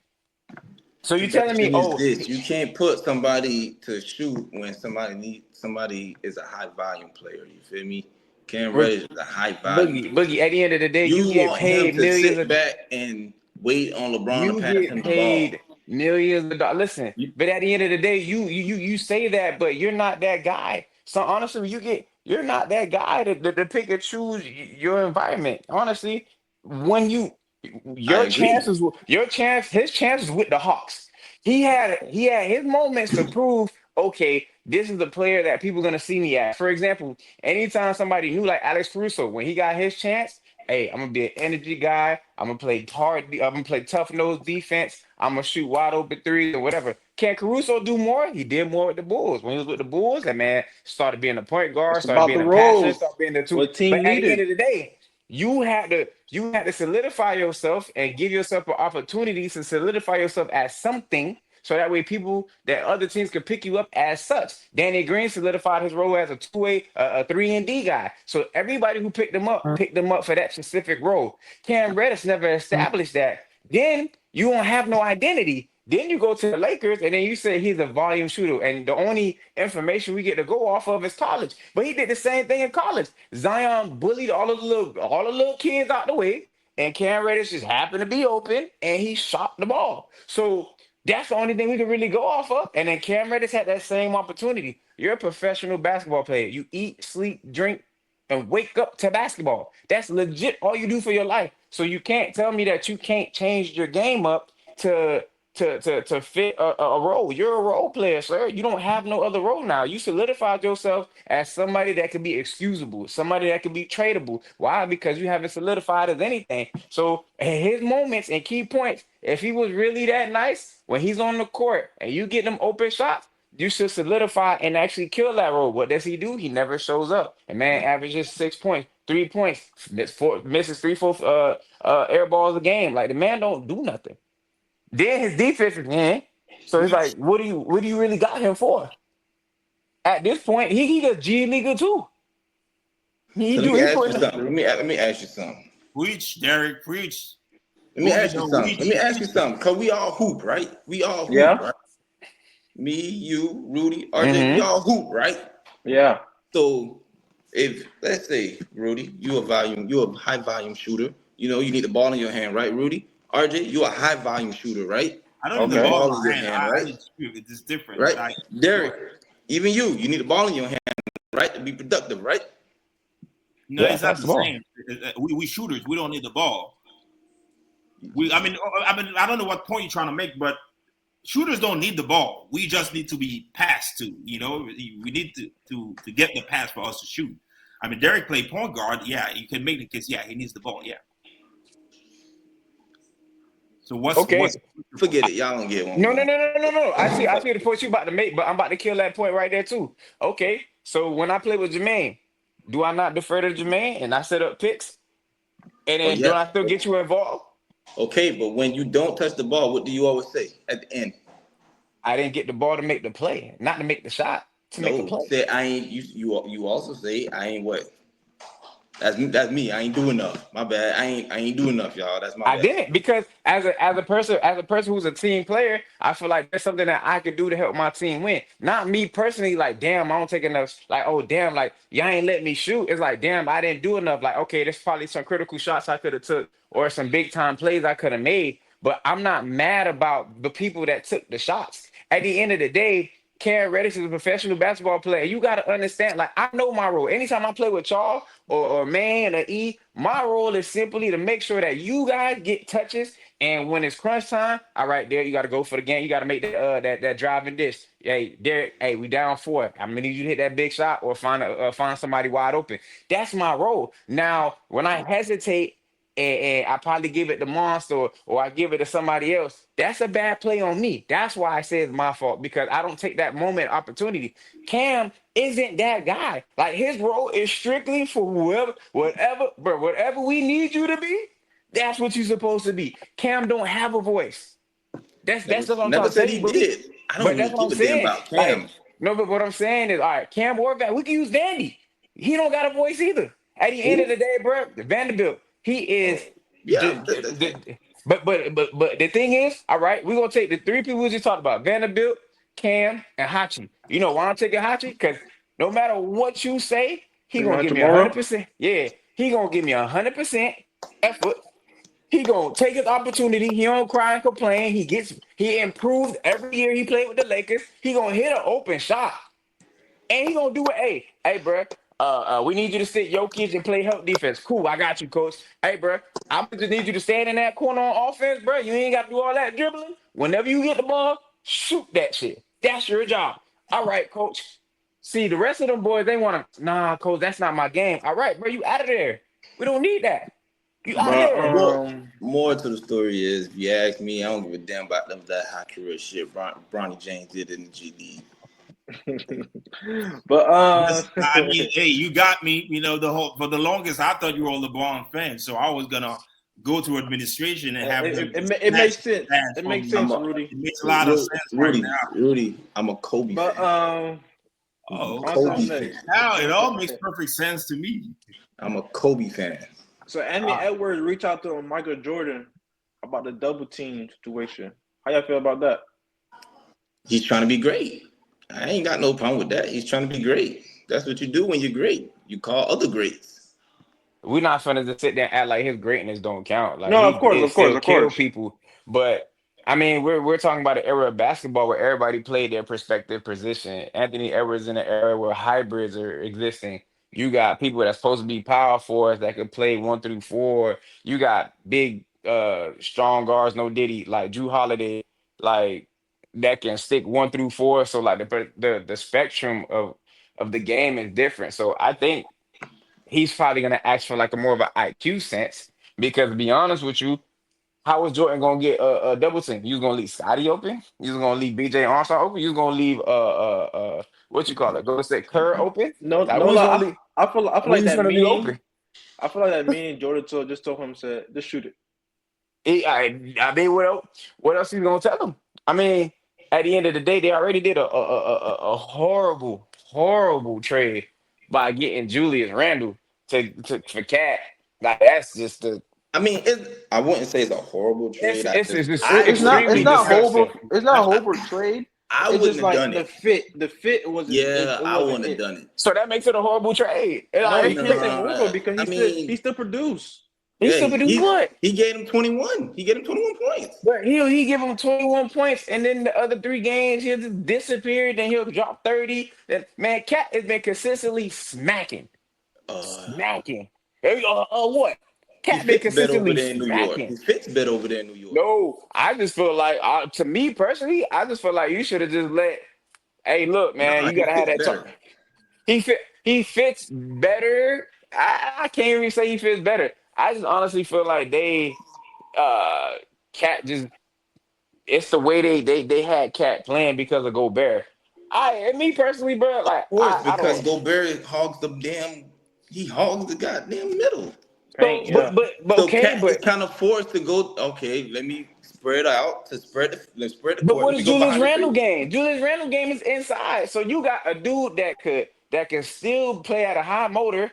So you telling me, Production is oh, this. You can't put somebody to shoot when somebody is a high volume player. You feel me? Cam Reddish is a high volume player. Boogie, at the end of the day, you You get want him paid to millions sit of back and wait on LeBron to you pass get him the ball. paid millions of dollars. Listen, but at the end of the day, you say that, but you're not that guy. So honestly, you're not that guy to pick and choose your environment. Honestly, when I agree. his chances with the Hawks. He had his moments to prove, okay, this is the player that people are gonna see me as. For example, anytime somebody knew like Alex Caruso, when he got his chance, hey, I'm gonna be an energy guy. I'm gonna play hard. I'm gonna play tough nose defense. I'm gonna shoot wide open threes or whatever. Can Caruso do more? He did more with the Bulls. When he was with the Bulls, that man started being a point guard, It's started about being the a passer, roles. started being the two. What team But at the end needed. of the day, you had to solidify yourself and give yourself an opportunity to solidify yourself as something. So that way, people that other teams could pick you up as such. Danny Green solidified his role as a two-way, a 3-and-D guy. So everybody who picked him up for that specific role. Cam Reddish never established that. Then you won't have no identity. Then you go to the Lakers and then you say he's a volume shooter. And the only information we get to go off of is college. But he did the same thing in college. Zion bullied all the little kids out the way. And Cam Reddish just happened to be open and he shot the ball. So that's the only thing we can really go off of. And then Cam Reddish had that same opportunity. You're a professional basketball player. You eat, sleep, drink, and wake up to basketball. That's legit all you do for your life. So you can't tell me that you can't change your game up to to fit a role. You're a role player, sir. You don't have no other role now. You solidified yourself as somebody that can be excusable, somebody that can be tradable. Why? Because you haven't solidified as anything. So at his moments and key points, if he was really that nice when he's on the court and you get them open shots, you should solidify and actually kill that role. What does he do? He never shows up. And man averages 6 points, 3 points, misses three, four air balls a game. Like the man don't do nothing. Then his defense again. So it's like, Preach. what do you really got him for? At this point, he a G leaguer too. He So let do me he ask you putting something. Let me ask you something. Preach, Derek, preach. Let me Rudy ask you don't something. Let reach. me ask you something. Cause we all hoop, right? We all hoop, Yeah. right? Me, you, Rudy, RJ, we mm-hmm. all hoop, right? Yeah. So if let's say, Rudy, you're a high volume shooter. You know, you need the ball in your hand, right, Rudy? RJ, you're a high volume shooter, right? I don't You need the need the Okay. ball in ball in my your hand. hand, I right? need to shoot. It's different. Right? I Derek, even you need the ball in your hand, right? To be productive, right? No, Yeah, it's not pass the the ball. same. We shooters. We don't need the ball. I don't know what point you're trying to make, but shooters don't need the ball. We just need to be passed to. You know, we need to get the pass for us to shoot. I mean, Derek played point guard. Yeah, you can make the case. Yeah, he needs the ball. Yeah. So what's Okay. Forget it. Y'all don't get what I'm No, no, going. no, no, no, no. I see the point you about to make, but I'm about to kill that point right there too. Okay. So when I play with Jermaine, do I not defer to Jermaine and I set up picks? And Oh then yeah. do I still get you involved? Okay, but when you don't touch the ball, what do you always say at the end? I didn't get the ball to make the play, not to make the shot, to make the No, play. say I ain't. You also say I ain't what? That's me. I ain't doing enough. My bad. I ain't doing enough, y'all. That's my I bad. didn't because as a person who's a team player, I feel like there's something that I could do to help my team win. Not me personally, like damn, I don't take enough. Like oh damn, like y'all ain't let me shoot. It's like damn, I didn't do enough. Like okay, there's probably some critical shots I could have took or some big time plays I could have made. But I'm not mad about the people that took the shots. At the end of the day, Cam Reddish is a professional basketball player. You got to understand, like, I know my role. Anytime I play with Charles or Man or E, my role is simply to make sure that you guys get touches. And when it's crunch time, all right, there you got to go for the game. You got to make that driving dish. Hey, Derek, hey, we down 4. I'm gonna need you to hit that big shot or find somebody wide open. That's my role. Now, when I hesitate and I probably give it to Monster or I give it to somebody else, that's a bad play on me. That's why I say it's my fault because I don't take that moment opportunity. Cam isn't that guy. Like his role is strictly for whoever, whatever, but whatever we need you to be, that's what you're supposed to be. Cam don't have a voice. Never, That's what I'm never trying to said tell he you, bro. did. I don't But that's really what I'm give a damn saying. about Like, Cam. no, but what I'm saying is, all right, Cam or Van, we can use Vandy. He don't got a voice either. At the end of Who? the day, bro, Vanderbilt, he is. Oh, yeah. But the thing is, all right, we're gonna take the 3 people we just talked about: Vanderbilt, Cam, and Hachi. You know why I'm taking Hachi? Because no matter what you say, he gonna Tomorrow. give me Tomorrow. 100%. Yeah, he gonna give me 100% effort. He gonna take his opportunity. He don't cry and complain. He improved every year he played with the Lakers. He gonna hit an open shot, and he gonna do it. Hey, bro. We need you to sit Jokic and play help defense. Cool, I got you, coach. Hey, bro. I'm just need you to stand in that corner on offense, bro. You ain't got to do all that dribbling. Whenever you get the ball, shoot that shit. That's your job. All right, coach. See, the rest of them boys, they want to, nah, coach, that's not my game. All right, bro, you out of there. We don't need that. You out of But More, there. more, more to the story is, if you ask me, I don't give a damn about them that high career shit Bronny James did in the G League. but I mean, hey, you got me. You know, the whole for the longest, I thought you were a LeBron fan, so I was gonna go to administration and have them it snatch makes sense. that It from makes me. I'm sense, a Rudy. It makes a lot of sense right Rudy, now. Rudy. I'm a Kobe But fan. Oh, on to the Kobe okay. fan. next. Now it all makes perfect sense to me. I'm a Kobe fan. So Anthony Ah, Edwards reached out to Michael Jordan about the double team situation. How y'all feel about that? He's trying to be great. I ain't got no problem with that. He's trying to be great. That's what you do when you're great. You call other greats. We're not finna just sit there and act like his greatness don't count. Like No, he of course, did of course, still of kill course. people, but I mean, we're talking about an era of basketball where everybody played their respective position. Anthony Edwards in an era where hybrids are existing. You got people that's supposed to be power forwards that could play 1 through 4. You got big, strong guards, no Diddy like Drew Holiday, like that can stick 1 through 4. So like the spectrum of the game is different. So I think he's probably gonna ask for like a more of an IQ sense because to be honest with you, how was Jordan gonna get a double team? You was gonna leave Scotty open. You was gonna leave BJ Armstrong open. You was gonna leave what you call it? Go to say Kerr open. No, Like no, who's gonna lie. leave? I feel Who like you that gonna leave meme. open? I feel like that meme Jordan just told him said just shoot it. I mean, what else he's gonna tell them? I mean, at the end of the day, they already did a horrible, horrible trade by getting Julius Randle to for Cat. Like that's just the I mean, I wouldn't say it's a horrible trade. I It's not. It's extremely wouldn't. not disgusting. horrible. It's not a I, I, horrible trade. I It's wouldn't just have like done the it. fit. The fit wasn't. Yeah, It I wasn't wouldn't have it. done it. So that makes it a horrible trade. And No, I, you can't say horrible Nah, because I he mean, still produced. he yeah, still do what? he gave him 21. He gave him 21 points. But he give him 21 points, and then the other 3 games he'll just disappear. Then he'll drop 30. Then man, Cat has been consistently smacking, Uh, smacking. Hey, what? he Cat been fits better over consistently there in New York. smacking. He fits better over there in New York. No, I just feel like, to me personally, I just feel like you should have just let. Hey, look, man, Nah, you he gotta have fits that better. talk. He fits better. I can't even say he fits better. I just honestly feel like uh Cat just it's the way they had Cat playing because of Gobert. Me personally, bro, Of like course, I because don't. Gobert he hogs the goddamn middle. Paint. Yeah. But So okay, Cat is kind of forced to go. Okay, let me spread out to let's spread the but court. what Let me is go Julius behind the Randle three. game? Julius Randle game is inside, so you got a dude that can still play at a high motor,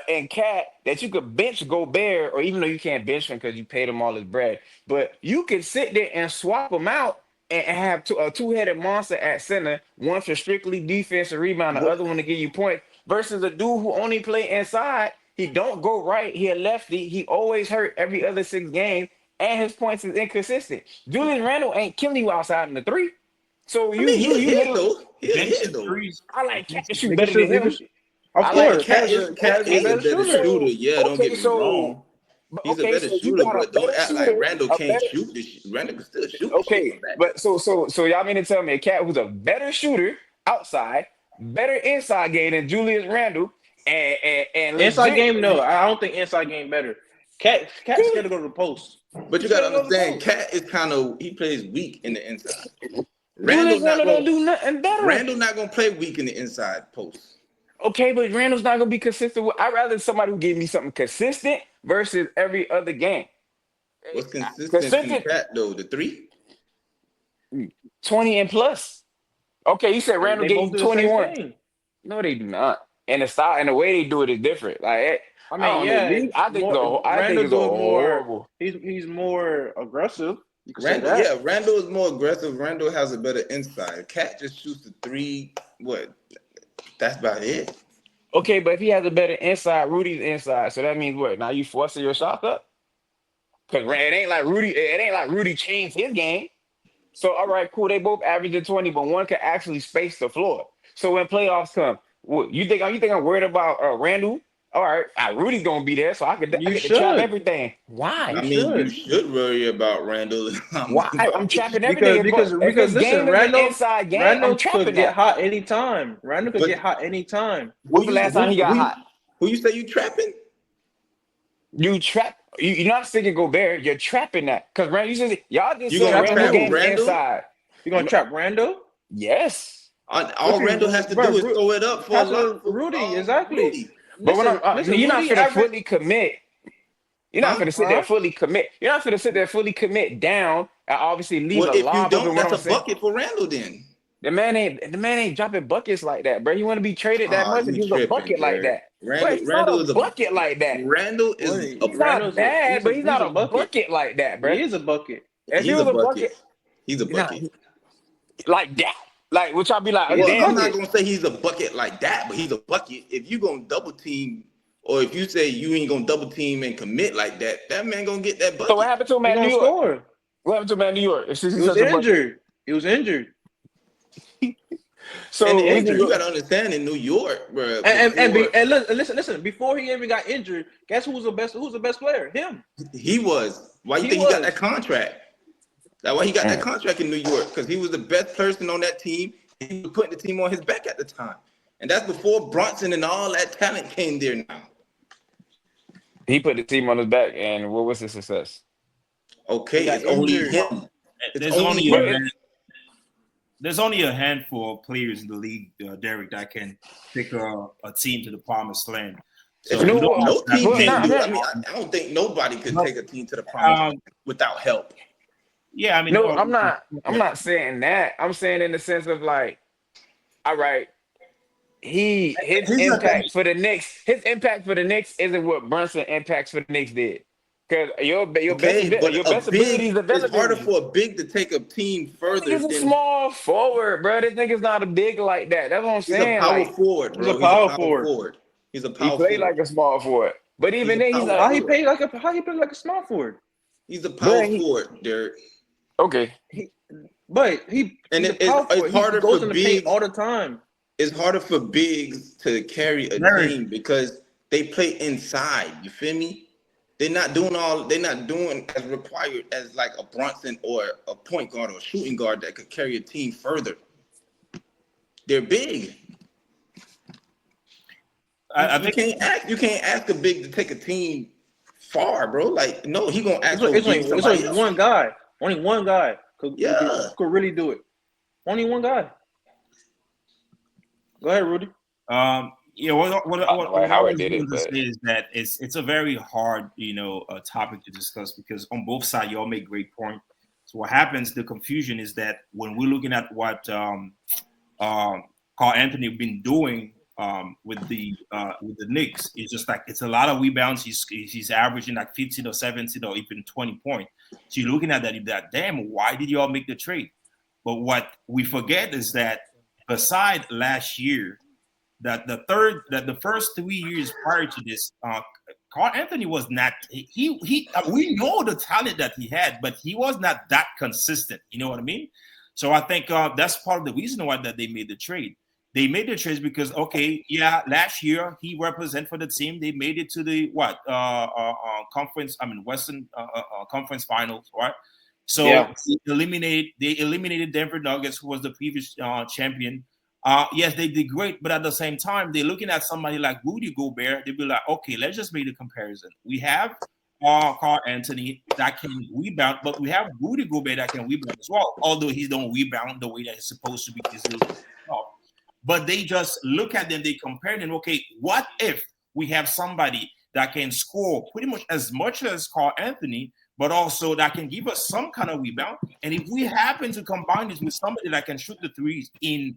and Cat that you could bench Gobert, or even though you can't bench him because you paid him all his bread, but you could sit there and swap him out and have a two-headed monster at center, one for strictly defense and rebound, the What? other one to give you points, versus a dude who only play inside. He don't go right. He a lefty. He always hurt every other 6 games, and his points is inconsistent. Julius Randle ain't killing you outside in the three. So I mean, he'll you hit literally. though. He'll Bench hit the though. threes. I like Cat to shoot They can better than shoot. him. Of I Yeah, like course, Cat Cat. is Cat is a a better better shooter. shooter. Yeah, don't get me So wrong. He's a better you shooter, got a but don't better act like shooter, Randall a can't better. shoot this. Randall can still shoot the shit Okay, from back there. but so y'all mean to tell me a Cat who's a better shooter outside, better inside game than Julius Randle, and Inside legit. game, no. I don't think inside game better. Cat's scared to go to the post. But you He's gotta scared to go to the understand, post. Cat is he plays weak in the inside. Julius Randall not Randle don't gonna do nothing better. Randall not gonna play weak in the inside post. Okay, but Randall's not gonna be consistent. I'd rather somebody who give me something consistent versus every other game. What's consistent from Consistent Cat though? The three? 20 and plus. Okay, you said Randall They gave both you do the same 21. thing. No, they do not. And the style and the way they do it is different. I I mean, don't know. yeah, Me, it's more. I think Randall it's a do it more. horrible. He's more aggressive. You could say that. Yeah, Randall is more aggressive. Randall has a better inside. Cat just shoots the three. What? That's about it. Okay, but if he has a better inside, Rudy's inside. So that means what? Now you forcing your shot up? Because it ain't like Rudy. It ain't like Rudy changed his game. So all right, cool. They both averaging 20, but one can actually space the floor. So when playoffs come, you think I'm worried about Randall? All right, Rudy's gonna be there, so I You get to trap should. everything. Why? You I mean, you should. should worry about Randall. Why? I'm trapping Because everything. because If because his listen, game is an inside game, I'm Randall could trapping get that. hot anytime. Randall could but get hot anytime. who When's the you last time he got hot? who you say you trapping? You trap. You're not sticking Gobert. You're trapping that because Randall. Y'all just You said gonna Trapping Randall trap who? game Randall? inside. You gonna trap Randall? Yes, What All Randall you, has to bro? do is throw it up for a Pass lot to for Rudy. Exactly. Rudy, but when Listen. you're not Rudy gonna average. fully commit. You're not huh? gonna sit there Huh? fully commit. You're not gonna sit there fully commit down and obviously leave Well, a if you lob open. don't, What that's I'm a saying, bucket for Randall then. the man ain't dropping buckets like that, bro. You want to be traded that Ah, much if you he was a tripping, bucket like Jared. that, but he's not a bucket like that. Randall is a Wait, He's not bad, but he's he's not a a bucket. bucket like that, He bro. is a bucket. If he he's a was a bucket. bucket, He's a nah, bucket. like that, like which I'll be like, oh He is a Well, I'm damn not it. bucket. gonna say he's a bucket like that, but he's a bucket. If you gonna double team, or if you say you ain't gonna double team and commit like that, that man gonna get that So what bucket. happened to him He at New gonna York? score. What happened to him at New York? Since He he's was such a bucket. injured. He was injured. And So we can you go. gotta understand in New York, bro. And listen. Before he even got injured, guess who was the best? Who's the best player? Him. He was. Why you He think he got that was. contract? That's why he got that Man, contract in New York, because he was the best person on that team. He was putting the team on his back at the time. And that's before Bronson and all that talent came there now. he put the team on his back, and what was his success? He Okay, got it's only injured. him. It's There's only only But a him. there's only a handful of players in the league, Derek, that can take a team to the promised land. So You know we don't what? know No that team Well, we can nah, do it. nah, I mean, I don't think nobody could no, take a team to the promised land without help. yeah, I mean, no, no, I'm not. I'm not saying that. I'm saying in the sense of like, all right, his here's the thing. impact for the Knicks, his impact for the Knicks isn't what Brunson impacts for the Knicks did. Because Okay, but your a best ability is big, it's harder availability. for a big to take a team This further nigga's a than small forward, bro. This nigga's not a big like that. That's what I'm he's a saying. power Like forward, He's a bro. He's a power power forward. forward. He's a he power played like forward. a small forward, but He's even a then, he's power not. How he forward. played like a small forward. He's a power But he forward, Derek. okay. He, but And he's a power it's forward. He harder for goes in the paint bigs. all the time. It's harder for bigs to carry a Derek, team because they play inside. You feel me? They're not doing as required as like a Brunson or a point guard or a shooting guard that could carry a team further. They're big. I think You can't ask a big to take a team far, bro. Like, no, he gonna It's ask like, for it's give like me it's somebody like else. one guy. Only one guy Yeah. could really do it. Only one guy. Go ahead, Rudy. yeah, what I don't know why I Howard was did going it, to but say is that it's a very hard, topic to discuss because on both sides you all make great points. So what happens, the confusion is that when we're looking at what Carl Anthony been doing with the Knicks, it's just like it's a lot of rebounds. He's averaging like 15 or 17 or even 20 points. So you're looking at that, damn, why did y'all make the trade? But what we forget is that beside last year, that the first 3 years prior to this, Carl Anthony was not we know the talent that he had, but he was not that consistent. You know what I mean? So I think that's part of the reason why that they made the trade. They made the trade because okay, yeah, last year he represented for the team. They made it to the conference. I mean Western Conference Finals, right? So Yeah. they eliminated Denver Nuggets, who was the previous champion. Yes, they did great, but at the same time, they're looking at somebody like Rudy Gobert. They'll be like, okay, let's just make the comparison. We have Carl Anthony that can rebound, but we have Rudy Gobert that can rebound as well. Although he don't rebound the way that he's supposed to because he's a little off. But they just look at them, they compare them. Okay, what if we have somebody that can score pretty much as Carl Anthony, but also that can give us some kind of rebound? And if we happen to combine this with somebody that can shoot the threes in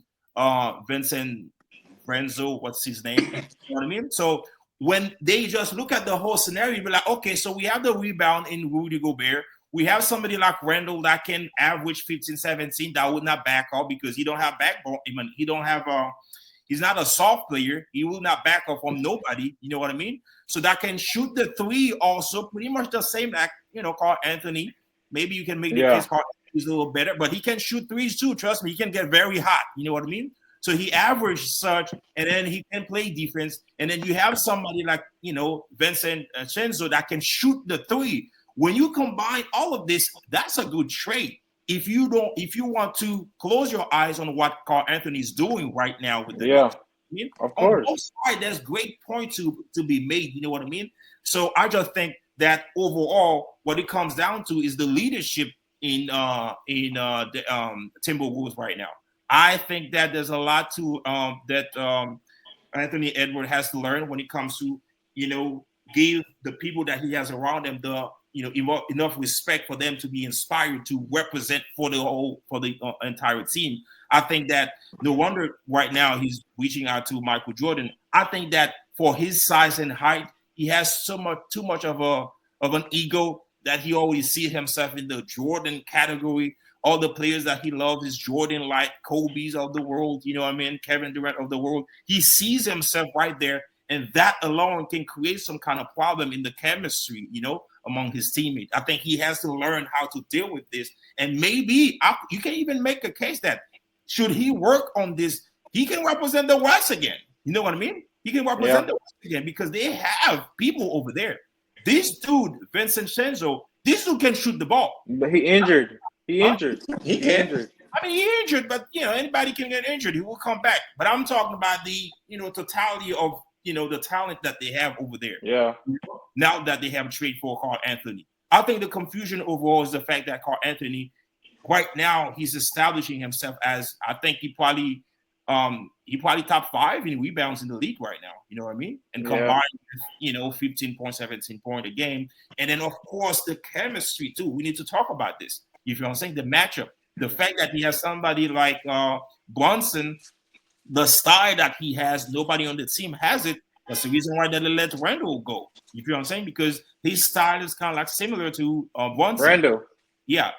Vincent Renzo, what's his name? You know what I mean? So when they just look at the whole scenario, you'll be like, okay, so we have the rebound in Rudy Gobert. We have somebody like Randall that can average 15, 17 that would not back up because he don't have backbone. I mean, he don't have he's not a soft player. He will not back up from nobody. You know what I mean? So that can shoot the three also pretty much the same like, Carl Anthony. Maybe you can make the case Yeah. Carl Anthony's a little better, but he can shoot threes too. Trust me, he can get very hot. You know what I mean? So he averaged such, and then he can play defense. And then you have somebody like, Vincent Chenzo that can shoot the three. When you combine all of this, that's a good trade. If you want to close your eyes on what Carl Anthony is doing right now with the Yeah. Knicks, I mean, Of on course. both sides, there's great point to be made. You know what I mean? So I just think that overall, what it comes down to is the leadership in the Timberwolves right now. I think that there's a lot to that Anthony Edwards has to learn when it comes to give the people that he has around him the enough respect for them to be inspired to represent for the entire team. I think that no wonder right now he's reaching out to Michael Jordan. I think that for his size and height, he has too much of an ego that he always sees himself in the Jordan category. All the players that he loves is Jordan, like Kobe's of the world, you know what I mean? Kevin Durant of the world. He sees himself right there, and that alone can create some kind of problem in the chemistry, among his teammates. I think he has to learn how to deal with this. And maybe you can even make a case that should he work on this, he can represent the West again. You know what I mean? He can represent the West again because they have people over there. This dude, Vincent Shenzo, this dude can shoot the ball. But he injured. He Huh? injured. He He can. injured. I mean, he injured, but anybody can get injured. He will come back. But I'm talking about the totality of the talent that they have over there. Yeah. Now that they have trade for Carl Anthony, I think the confusion overall is the fact that Carl Anthony, right now, he's establishing himself as I think he probably he probably top 5 in rebounds in the league right now. You know what I mean? And Yeah. combined with, 15 points, 17 points a game. And then, of course, the chemistry, too. We need to talk about this. You feel what I'm saying? The matchup. The fact that he has somebody like Brunson, the style that he has, nobody on the team has it. That's the reason why they let Randall go. You feel what I'm saying? Because his style is kind of like similar to Brunson. Randall. Yeah.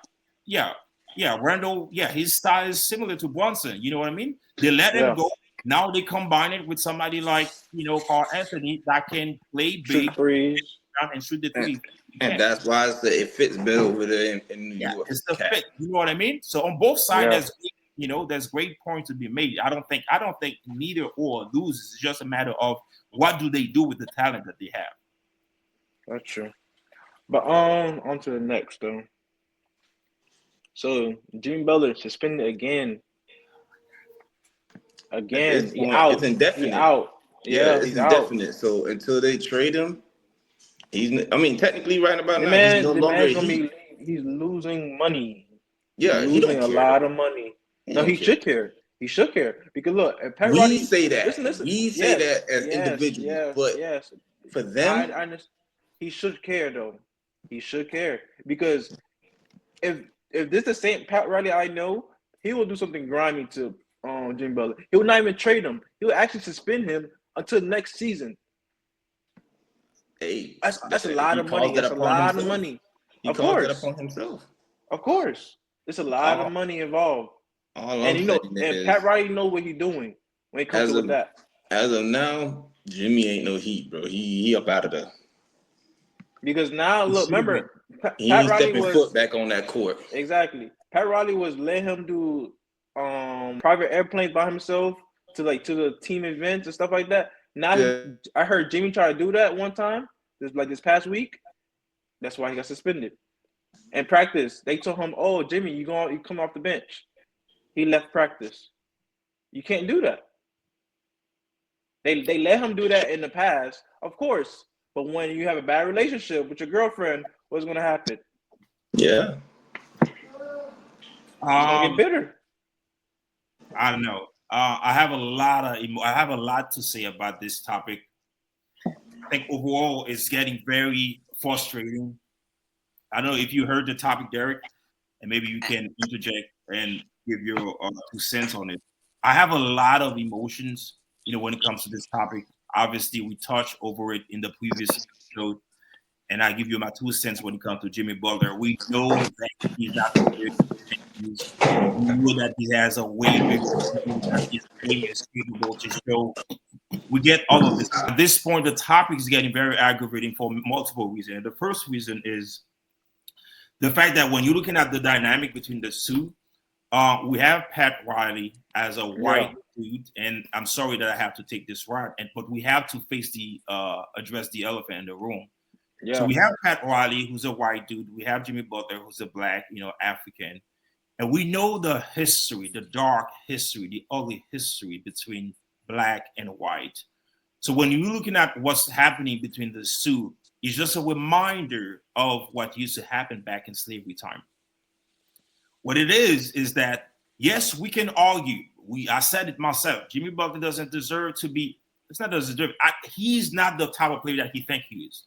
Randall, his style is similar to Brunson. You know what I mean? They let him go. Now they combine it with somebody like, Carl Anthony that can play big, shoot threes, and shoot the three. And that's why I say it fits better over there in New York. It's the fit. You know what I mean? So on both sides, there's great points to be made. I don't think neither or loses. It's just a matter of what do they do with the talent that they have. That's true. But on to the next though. So Jimmy Butler suspended again. He out. It's indefinite. He out. Yeah, it's indefinite. Out. So until they trade him, technically right about now, he's no longer he's losing money. Yeah, he's losing a lot of money. He should care. He should care because look, Pat Roddy. Say that. Listen. We say that as individuals, but for them, I understand. He should care though. He should care because if this the same Pat Riley I know, he will do something grimy to Jimmy Butler. He will not even trade him. He will actually suspend him until next season. Hey, that's a lot of money. That's a lot of money. He calls that upon himself. Of course, it's a lot of money involved. And Pat Riley know what he's doing when it comes to that. As of now, Jimmy ain't no heat, bro. He up out of there. Because now, look, remember, Pat Riley stepping foot back on that court. Exactly. Pat Riley was letting him do private airplanes by himself to the team events and stuff like that. Now I heard Jimmy try to do that one time, this past week. That's why he got suspended. In practice, they told him, "Oh, Jimmy, you come off the bench." He left practice. You can't do that. They let him do that in the past, of course. But when you have a bad relationship with your girlfriend, what's going to happen? Yeah. It's going to get bitter. I don't know. I have a lot to say about this topic. I think overall it's getting very frustrating. I don't know if you heard the topic, Derek, and maybe you can interject and give your 2 cents on it. I have a lot of emotions, when it comes to this topic. Obviously, we touched over it in the previous episode, and I give you my 2 cents when it comes to Jimmy Butler. We know that he's not the greatest. We know that he has a way bigger that his game is capable to show. We get all of this. At this point, the topic is getting very aggravating for multiple reasons. The first reason is the fact that when you're looking at the dynamic between the two, we have Pat Riley as a white dude, and I'm sorry that I have to take this route, but we have to address the elephant in the room. Yeah. So we have Pat Riley, who's a white dude. We have Jimmy Butler, who's a black, African, and we know the history, the dark history, the ugly history between black and white. So when you're looking at what's happening between the two, it's just a reminder of what used to happen back in slavery time. What it is that, yes, we can argue. I said it myself. Jimmy Butler doesn't deserve to be. It's not doesn't deserve. He's not the type of player that he thinks he is.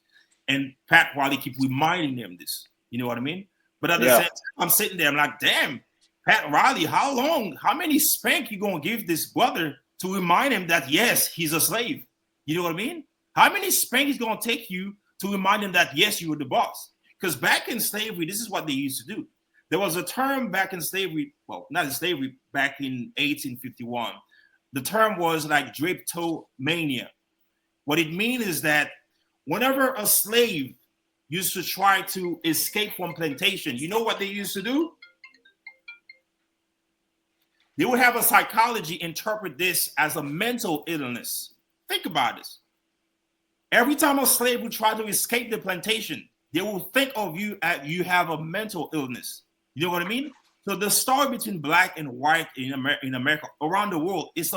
And Pat Riley keep reminding him this. You know what I mean? But at the same time, I'm sitting there. I'm like, damn, Pat Riley, how many spank you gonna give this brother to remind him that yes, he's a slave? You know what I mean? How many spank is gonna take you to remind him that yes, you were the boss? Because back in slavery, this is what they used to do. There was a term back in slavery, well, not in slavery, back in 1851. The term was like drapetomania. What it means is that whenever a slave used to try to escape from plantation, you know what they used to do? They would have a psychology interpret this as a mental illness. Think about this. Every time a slave would try to escape the plantation, they will think of you as you have a mental illness. You know what I mean? So the story between black and white in America, around the world, it's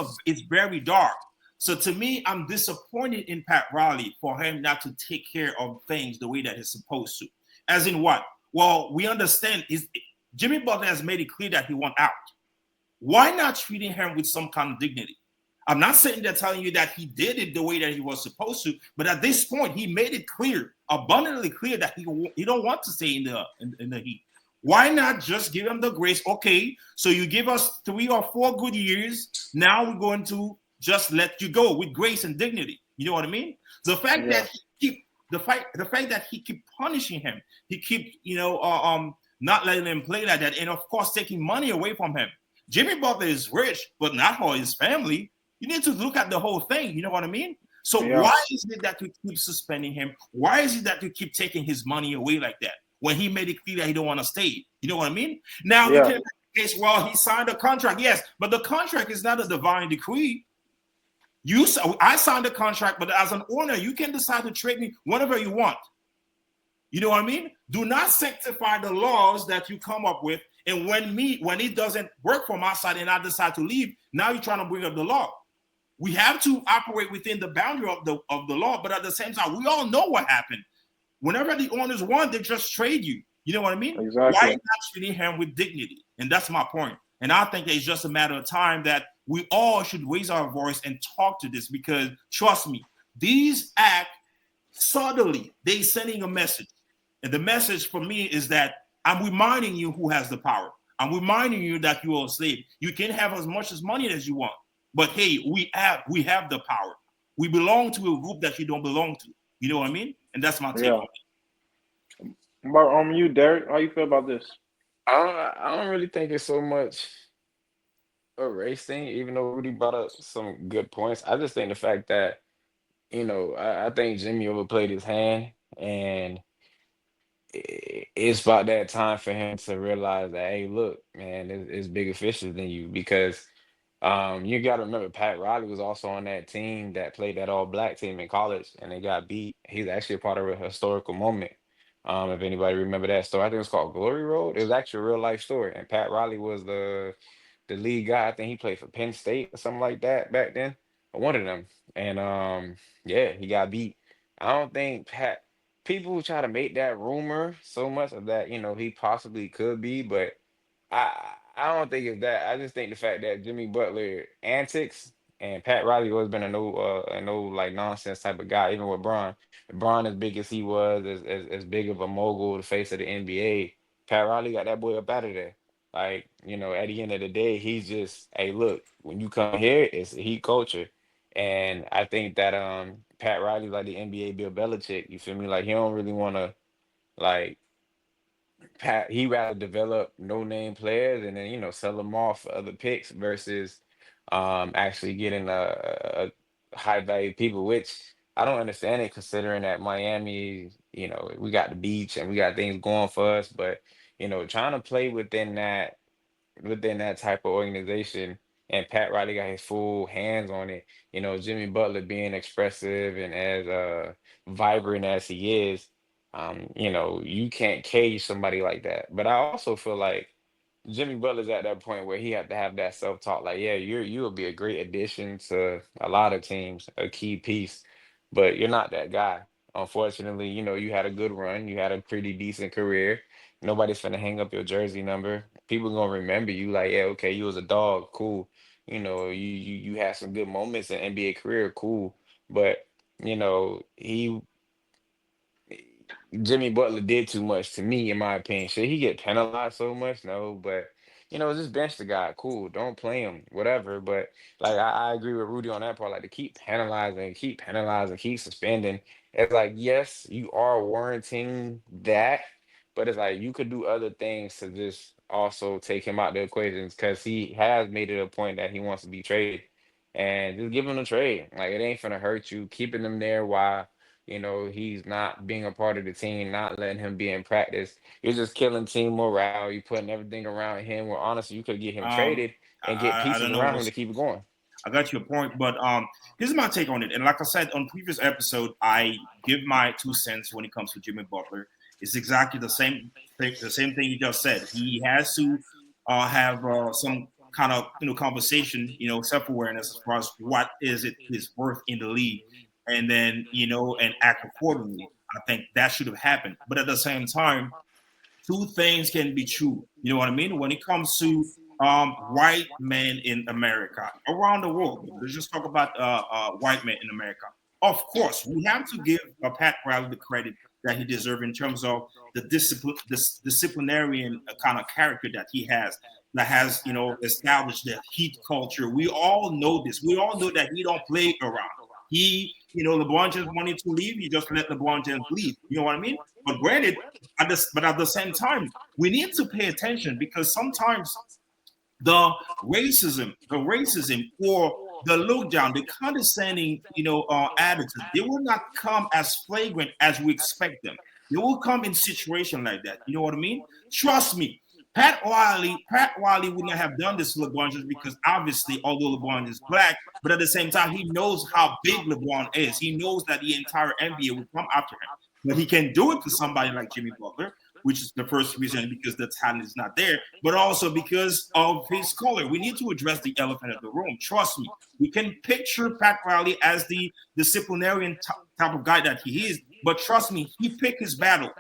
very dark. So to me, I'm disappointed in Pat Riley for him not to take care of things the way that he's supposed to. As in what? Well, we understand Jimmy Butler has made it clear that he wants out. Why not treating him with some kind of dignity? I'm not sitting there telling you that he did it the way that he was supposed to, but at this point, he made it clear, abundantly clear, that he don't want to stay in the Heat. Why not just give him the grace? Okay, so you give us 3 or 4 good years. Now we're going to just let you go with grace and dignity. You know what I mean? The fact Yeah. that the fact that he keep punishing him, he keep not letting him play like that, and of course taking money away from him. Jimmy Butler is rich, but not for his family. You need to look at the whole thing. You know what I mean? So Yeah. why is it that you keep suspending him? Why is it that you keep taking his money away like that when he made it clear that he don't want to stay? You know what I mean? Now you Yeah. can make the case, well, he signed a contract. Yes, but the contract is not a divine decree. I signed a contract, but as an owner, you can decide to trade me whenever you want. You know what I mean? Do not sanctify the laws that you come up with. And when it doesn't work for my side and I decide to leave, now you're trying to bring up the law. We have to operate within the boundary of the law, but at the same time, we all know what happened. Whenever the owners want, they just trade you. You know what I mean? Exactly. Why not treating him with dignity? And that's my point. And I think it's just a matter of time that we all should raise our voice and talk to this, because trust me, these acts subtly, they sending a message. And the message for me is that I'm reminding you who has the power. I'm reminding you that you are a slave. You can have as much as money as you want, but hey, we have the power. We belong to a group that you don't belong to. You know what I mean? And that's my take Yeah. on it. About you, Derek, how you feel about this? I don't really think it's so much a race thing, even though Rudy brought up some good points. I just think the fact that, I think Jimmy overplayed his hand, and it's about that time for him to realize that, hey, look, man, it's bigger fishes than you, because you got to remember Pat Riley was also on that team that played that all black team in college, and they got beat. He's actually a part of a historical moment. If anybody remember that story, I think it's called Glory Road. It was actually a real life story, and Pat Riley was the lead guy. I think he played for Penn State or something like that back then, or one of them. And yeah, he got beat. I don't think Pat. People try to make that rumor so much of that, he possibly could be, but I don't think it's that. I just think the fact that Jimmy Butler antics, and Pat Riley always been a no like nonsense type of guy, even with Bron. Bron, as big as he was, as big of a mogul, the face of the NBA, Pat Riley got that boy up out of there. Like, at the end of the day, he's just, hey, look, when you come here, it's a Heat culture. And I think that Pat Riley, like the NBA Bill Belichick, you feel me? Like, he don't really want to, like, he rather develop no name players and then sell them off for other picks versus actually getting a high value people, which I don't understand it, considering that Miami, we got the beach and we got things going for us, but trying to play within that type of organization, and Pat Riley got his full hands on it. Jimmy Butler being expressive and as vibrant as he is, you can't cage somebody like that. But I also feel like Jimmy Butler's at that point where he had to have that self-talk. Like, yeah, you will be a great addition to a lot of teams, a key piece, but you're not that guy. Unfortunately, you had a good run, you had a pretty decent career. Nobody's finna hang up your jersey number. People gonna remember you like, yeah, okay, you was a dog, cool. You had some good moments in NBA career, cool. But he Jimmy Butler did too much to me, in my opinion. Should he get penalized so much? No, but just bench the guy. Cool. Don't play him. Whatever. But like I agree with Rudy on that part. Like, to keep penalizing, keep suspending. It's like, yes, you are warranting that, but it's like you could do other things to just also take him out the equations, because he has made it a point that he wants to be traded. And just give him a trade. Like, it ain't finna hurt you. Keeping him there while he's not being a part of the team, not letting him be in practice. You're just killing team morale. You're putting everything around him. Where honestly, you could get him Um, traded and get I pieces don't know around him what's to keep it going. I got your point, but here's my take on it. And like I said on previous episode, I give my 2 cents when it comes to Jimmy Butler. It's exactly the same thing you just said. He has to have some kind of conversation, self awareness as far as what is it his worth in the league, and then and act accordingly. I think that should have happened. But at the same time, two things can be true. You know what I mean? When it comes to white men in America, around the world. Let's just talk about white men in America. Of course, we have to give Pat Riley the credit that he deserves in terms of the disciplinarian kind of character that he has, that has, you know, established the Heat culture. We all know this. We all know that he don't play around. He, you know, LeBron James wanted to leave. He just let LeBron James leave. You know what I mean? But granted, at the same time, we need to pay attention, because sometimes the racism, or the look down, the condescending, you know, attitude, they will not come as flagrant as we expect them. They will come in situation like that. You know what I mean? Trust me. Pat Riley would not have done this to LeBron just because, obviously, although LeBron is black, but at the same time, he knows how big LeBron is. He knows that the entire NBA will come after him. But he can do it to somebody like Jimmy Butler, which is the first reason, because the talent is not there, but also because of his color. We need to address the elephant in the room. Trust me. We can picture Pat Riley as the disciplinarian type of guy that he is, but trust me, he picked his battle.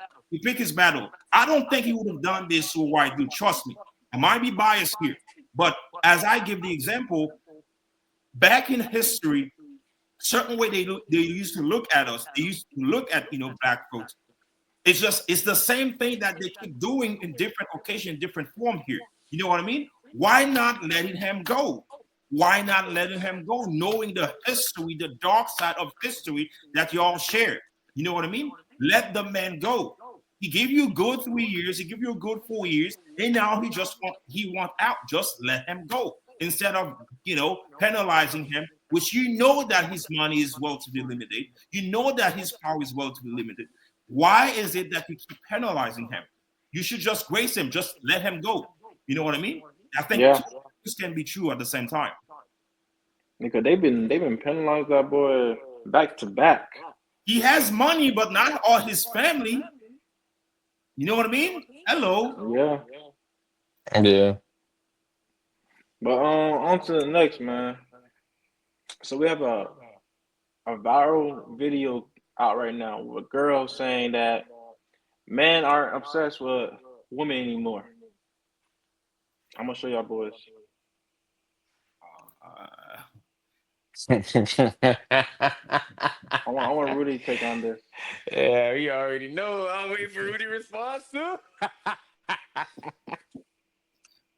I don't think he would have done this to a white dude. Trust me. I might be biased here, but as I give the example, back in history, certain way they used to look at us. They used to look at, you know, black folks. It's the same thing that they keep doing in different occasions, different form here. You know what I mean? Why not letting him go? Why not letting him go, knowing the history, the dark side of history that y'all share? You know what I mean? Let the man go. He gave you a good 3 years. He gave you a good 4 years, and now he want out. Just let him go instead of, you know, penalizing him, which you know that his money is well to be limited. You know that his power is well to be limited. Why is it that you keep penalizing him? You should just grace him. Just let him go. You know what I mean? I think this can be true at the same time. Because they've been penalizing that boy back to back. He has money, but not all his family. You know what I mean? Hello. Yeah. But on to the next, man. So we have a viral video out right now with a girl saying that men aren't obsessed with women anymore. I'm gonna show y'all boys. I want Rudy to take on this. Yeah, you already know. I'm waiting for Rudy's response too.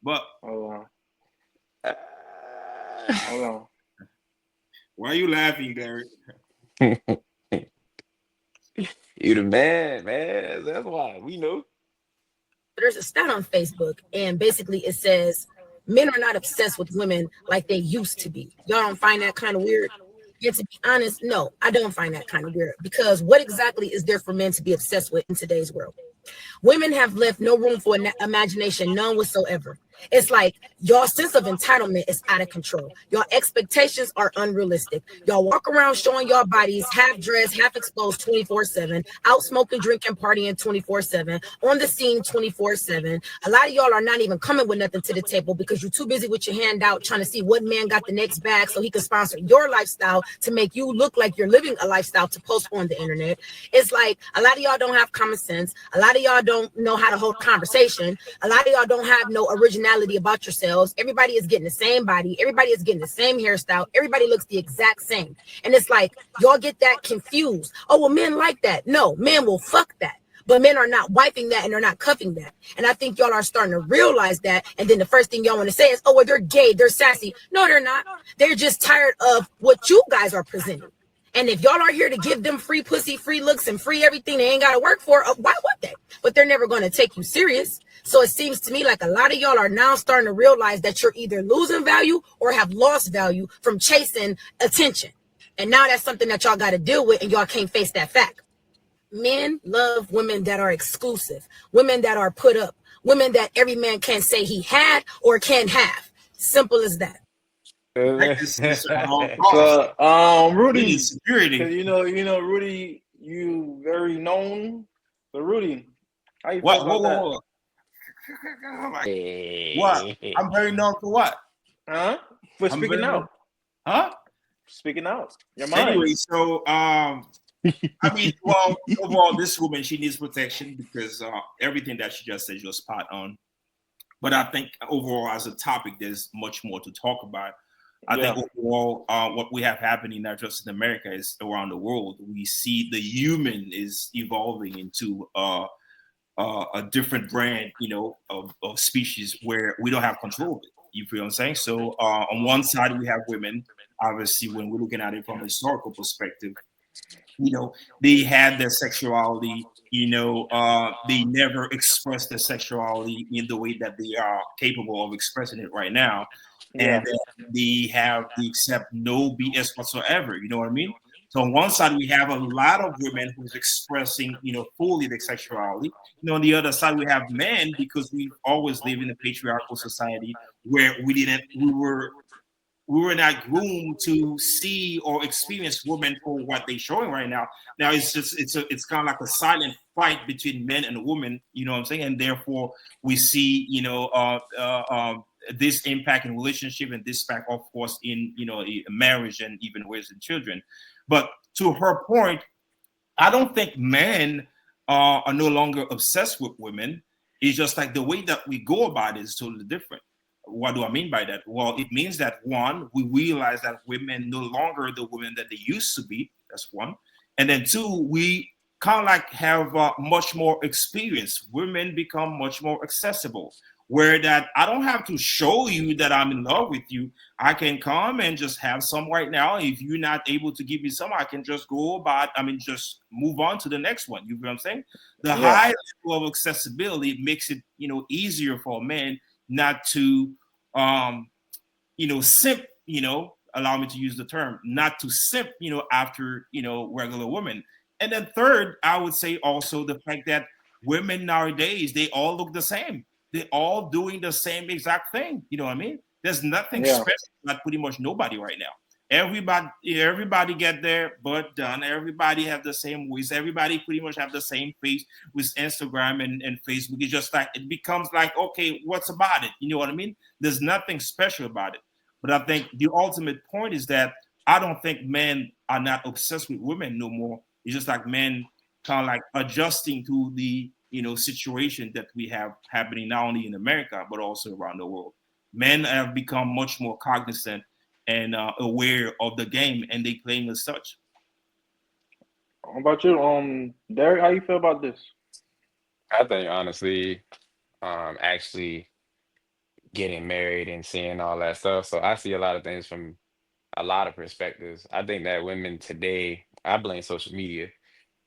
But hold on. Why are you laughing, Derek? You the man. That's why we know. There's a stat on Facebook, and basically it says men are not obsessed with women like they used to be. Y'all don't find that kind of weird? And to be honest, no, I don't find that kind of weird, because what exactly is there for men to be obsessed with in today's world? Women have left no room for imagination, none whatsoever. It's like your sense of entitlement is out of control. Your expectations are unrealistic. Y'all walk around showing your bodies half dressed, half exposed 24/7, out smoking, drinking, partying 24/7, on the scene 24/7. A lot of y'all are not even coming with nothing to the table because you're too busy with your hand out trying to see what man got the next bag so he can sponsor your lifestyle to make you look like you're living a lifestyle to post on the internet. It's like a lot of y'all don't have common sense. A lot of y'all don't know how to hold a conversation. A lot of y'all don't have no originality about yourselves. Everybody is getting the same body. Everybody is getting the same hairstyle. Everybody looks the exact same. And it's like y'all get that confused. Oh, well, men like that. No, men will fuck that. But men are not wiping that and they're not cuffing that. And I think y'all are starting to realize that. And then the first thing y'all want to say is, oh, well, they're gay, they're sassy. No, they're not. They're just tired of what you guys are presenting. And if y'all are here to give them free pussy, free looks, and free everything they ain't got to work for, why would they? But they're never going to take you serious. So it seems to me like a lot of y'all are now starting to realize that you're either losing value or have lost value from chasing attention. And now that's something that y'all got to deal with, and y'all can't face that fact. Men love women that are exclusive, women that are put up, women that every man can say he had or can have. Simple as that. So, Rudy, security. You know, Rudy, you very known. So, Rudy, how you feel about that? What? I'm very known for what? Huh? For speaking out. Huh? Speaking out. Your mind. Anyway, so I mean, well, overall, this woman, she needs protection because everything that she just said, you're spot on. But I think overall, as a topic, there's much more to talk about. I think Yeah, overall, what we have happening not just in America is around the world. We see the human is evolving into a different brand, of species where we don't have control of it. You feel what I'm saying? So on one side we have women. Obviously, when we're looking at it from a historical perspective, they had their sexuality. They never expressed their sexuality in the way that they are capable of expressing it right now, and yeah, they accept no BS whatsoever. You know what I mean? So on one side we have a lot of women who's expressing, fully their sexuality. On the other side we have men, because we always live in a patriarchal society where we were not groomed to see or experience women for what they're showing right now. Now it's kind of like a silent fight between men and women. You know what I'm saying? And therefore we see, this impact in relationship, and this impact, of course, in marriage and even raising children. But to her point, I don't think men are no longer obsessed with women. It's just like the way that we go about it is totally different. What do I mean by that? Well, it means that one, we realize that women no longer the women that they used to be. That's one. And then two, we kind of like have much more experience. Women become much more accessible. Where that I don't have to show you that I'm in love with you. I can come and just have some right now. If you're not able to give me some, I can just go about, just move on to the next one. You know what I'm saying? The yeah, high level of accessibility makes it, easier for a man not to, um, simp, allow me to use the term, not to simp, after, regular women. And then third, I would say also the fact that women nowadays, they all look the same. They're all doing the same exact thing. You know what I mean? There's nothing yeah, special about pretty much nobody right now. Everybody get their butt done. Everybody have the same waist. Everybody pretty much have the same face with Instagram and Facebook. It's just like it becomes like, okay, what's about it? You know what I mean? There's nothing special about it. But I think the ultimate point is that I don't think men are not obsessed with women no more. It's just like men kind of like adjusting to the situation that we have happening not only in America but also around the world. Men have become much more cognizant and aware of the game, and they playing as such. How about you, Derek? How you feel about this? I think honestly, actually getting married and seeing all that stuff. So I see a lot of things from a lot of perspectives. I think that women today, I blame social media.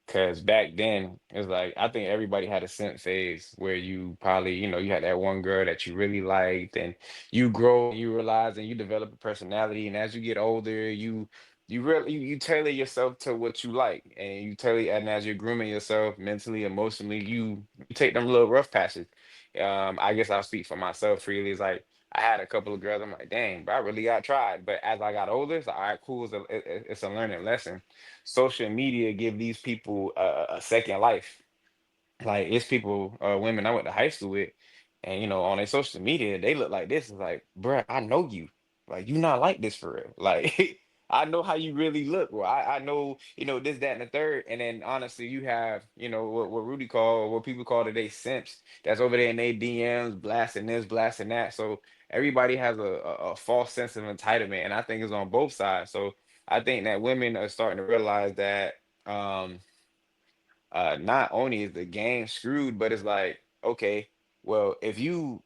Cause back then it's like I think everybody had a scent phase where you probably, you had that one girl that you really liked, and you grow and you realize and you develop a personality, and as you get older, you tailor yourself to what you like, and you tailor, and as you're grooming yourself mentally, emotionally, you take them little rough patches. I guess I'll speak for myself freely. It's like I had a couple of girls, I'm like, dang, bro, I really got tried. But as I got older, it's like, all right, cool, it's a learning lesson. Social media give these people a second life. Like it's people, women I went to high school with, and on their social media, they look like this. It's like, bruh, I know you. Like you not like this for real. Like I know how you really look. Well, I know, this, that, and the third. And then honestly, you have, what Rudy called, what people call today simps. That's over there in their DMs, blasting this, blasting that. So everybody has a false sense of entitlement, and I think it's on both sides. So I think that women are starting to realize that. Um, not only is the game screwed, but it's like, okay, well, if you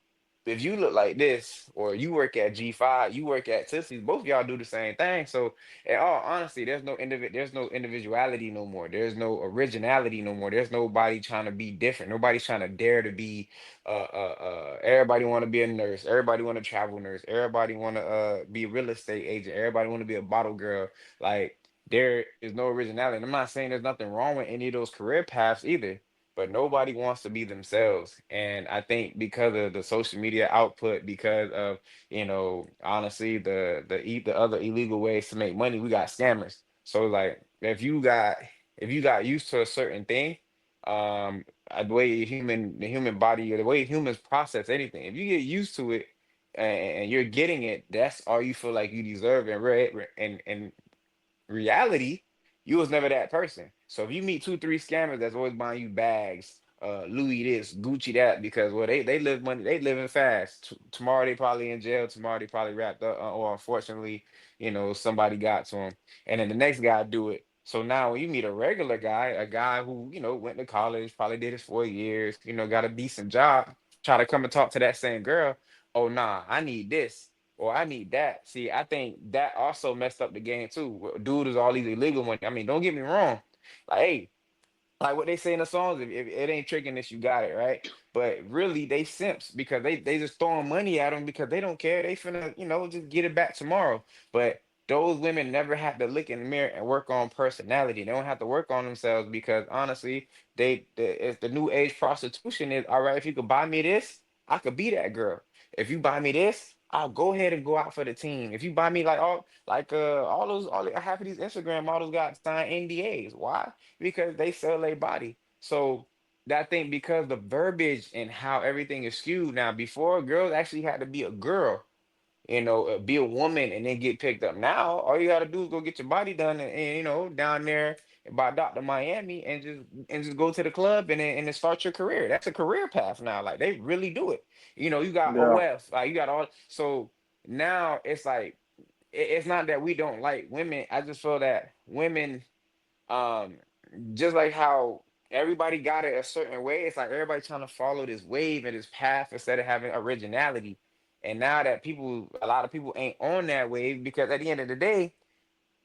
look like this, or you work at G5, you work at Tissie's, both of y'all do the same thing. So, in all honesty, there's no individuality no more. There's no originality no more. There's nobody trying to be different. Nobody's trying to dare to be. Everybody want to be a nurse. Everybody want to travel nurse. Everybody want to be a real estate agent. Everybody want to be a bottle girl. Like there is no originality. And I'm not saying there's nothing wrong with any of those career paths either, but nobody wants to be themselves. And I think because of the social media output, because of, honestly, the other illegal ways to make money, we got scammers. So like if you got used to a certain thing, the way the human body, or the way humans process anything, if you get used to it and you're getting it, that's all you feel like you deserve. And reality, you was never that person. So if you meet two, three scammers that's always buying you bags, Louis this, Gucci that, because well they live money, they living fast. Tomorrow they probably in jail. Tomorrow they probably wrapped up, or unfortunately, somebody got to him, and then the next guy do it. So now when you meet a regular guy, a guy who went to college, probably did his 4 years, got a decent job, try to come and talk to that same girl. Oh nah, I need this or I need that. See, I think that also messed up the game too. Dude is all these illegal money. I mean, don't get me wrong. Like, hey, like what they say in the songs, if it ain't tricking this, you got it, right? But really, they simps because they just throwing money at them because they don't care. They finna, just get it back tomorrow. But those women never have to look in the mirror and work on personality. They don't have to work on themselves because honestly, if the new age prostitution is all right. If you could buy me this, I could be that girl. If you buy me this, I'll go ahead and go out for the team. If you buy me all half of these Instagram models got signed NDAs. Why? Because they sell their body. So that thing, because the verbiage and how everything is skewed now, before girls actually had to be a girl, be a woman and then get picked up. Now all you got to do is go get your body done and down there by Dr. Miami and just go to the club and then start your career. That's a career path now. Like they really do it. You got Yeah. OF, like you got all. So now it's like it's not that we don't like women. I just feel that women, um just like how everybody got it a certain way, it's like everybody trying to follow this wave and this path instead of having originality. And now that a lot of people ain't on that wave, because at the end of the day,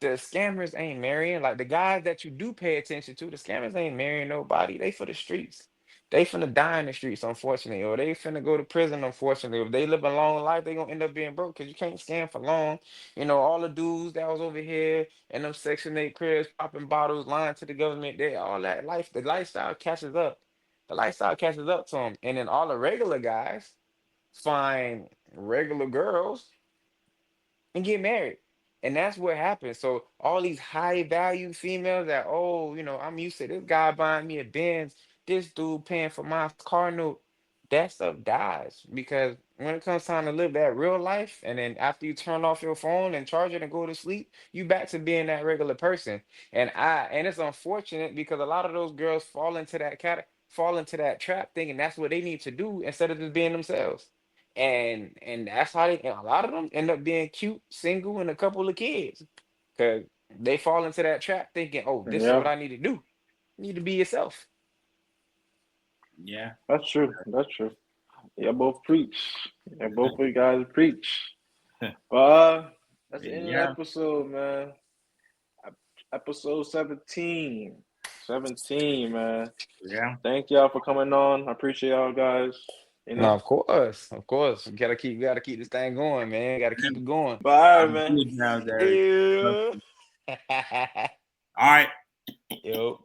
the scammers ain't marrying. Like the guys that you do pay attention to, the scammers ain't marrying nobody. They for the streets. They finna die in the streets, unfortunately, or they finna go to prison, unfortunately. If they live a long life, they gonna end up being broke because you can't scam for long. All the dudes that was over here in them Section 8 cribs popping bottles, lying to the government, they all that life, the lifestyle catches up. The lifestyle catches up to them. And then all the regular guys find regular girls and get married. And that's what happens. So all these high value females that, oh, I'm used to this guy buying me a Benz, this dude paying for my car note, that stuff dies. Because when it comes time to live that real life, and then after you turn off your phone and charge it and go to sleep, you back to being that regular person. And it's unfortunate because a lot of those girls fall into that trap thinking that's what they need to do instead of just being themselves. And that's how and a lot of them end up being cute, single, and a couple of kids. Cause they fall into that trap thinking, oh, this is Yeah. what I need to do. You need to be yourself. Yeah. That's true. That's true. Yeah, both preach. Yeah, both of you guys preach. But that's the end of the Yeah. episode, man. Episode 17. 17, man. Yeah. Thank y'all for coming on. I appreciate y'all guys. You No, know. of course. You gotta keep this thing going, man. Gotta keep it going. But all right, I'm man. good now, Derek. Yeah. All right. Yo.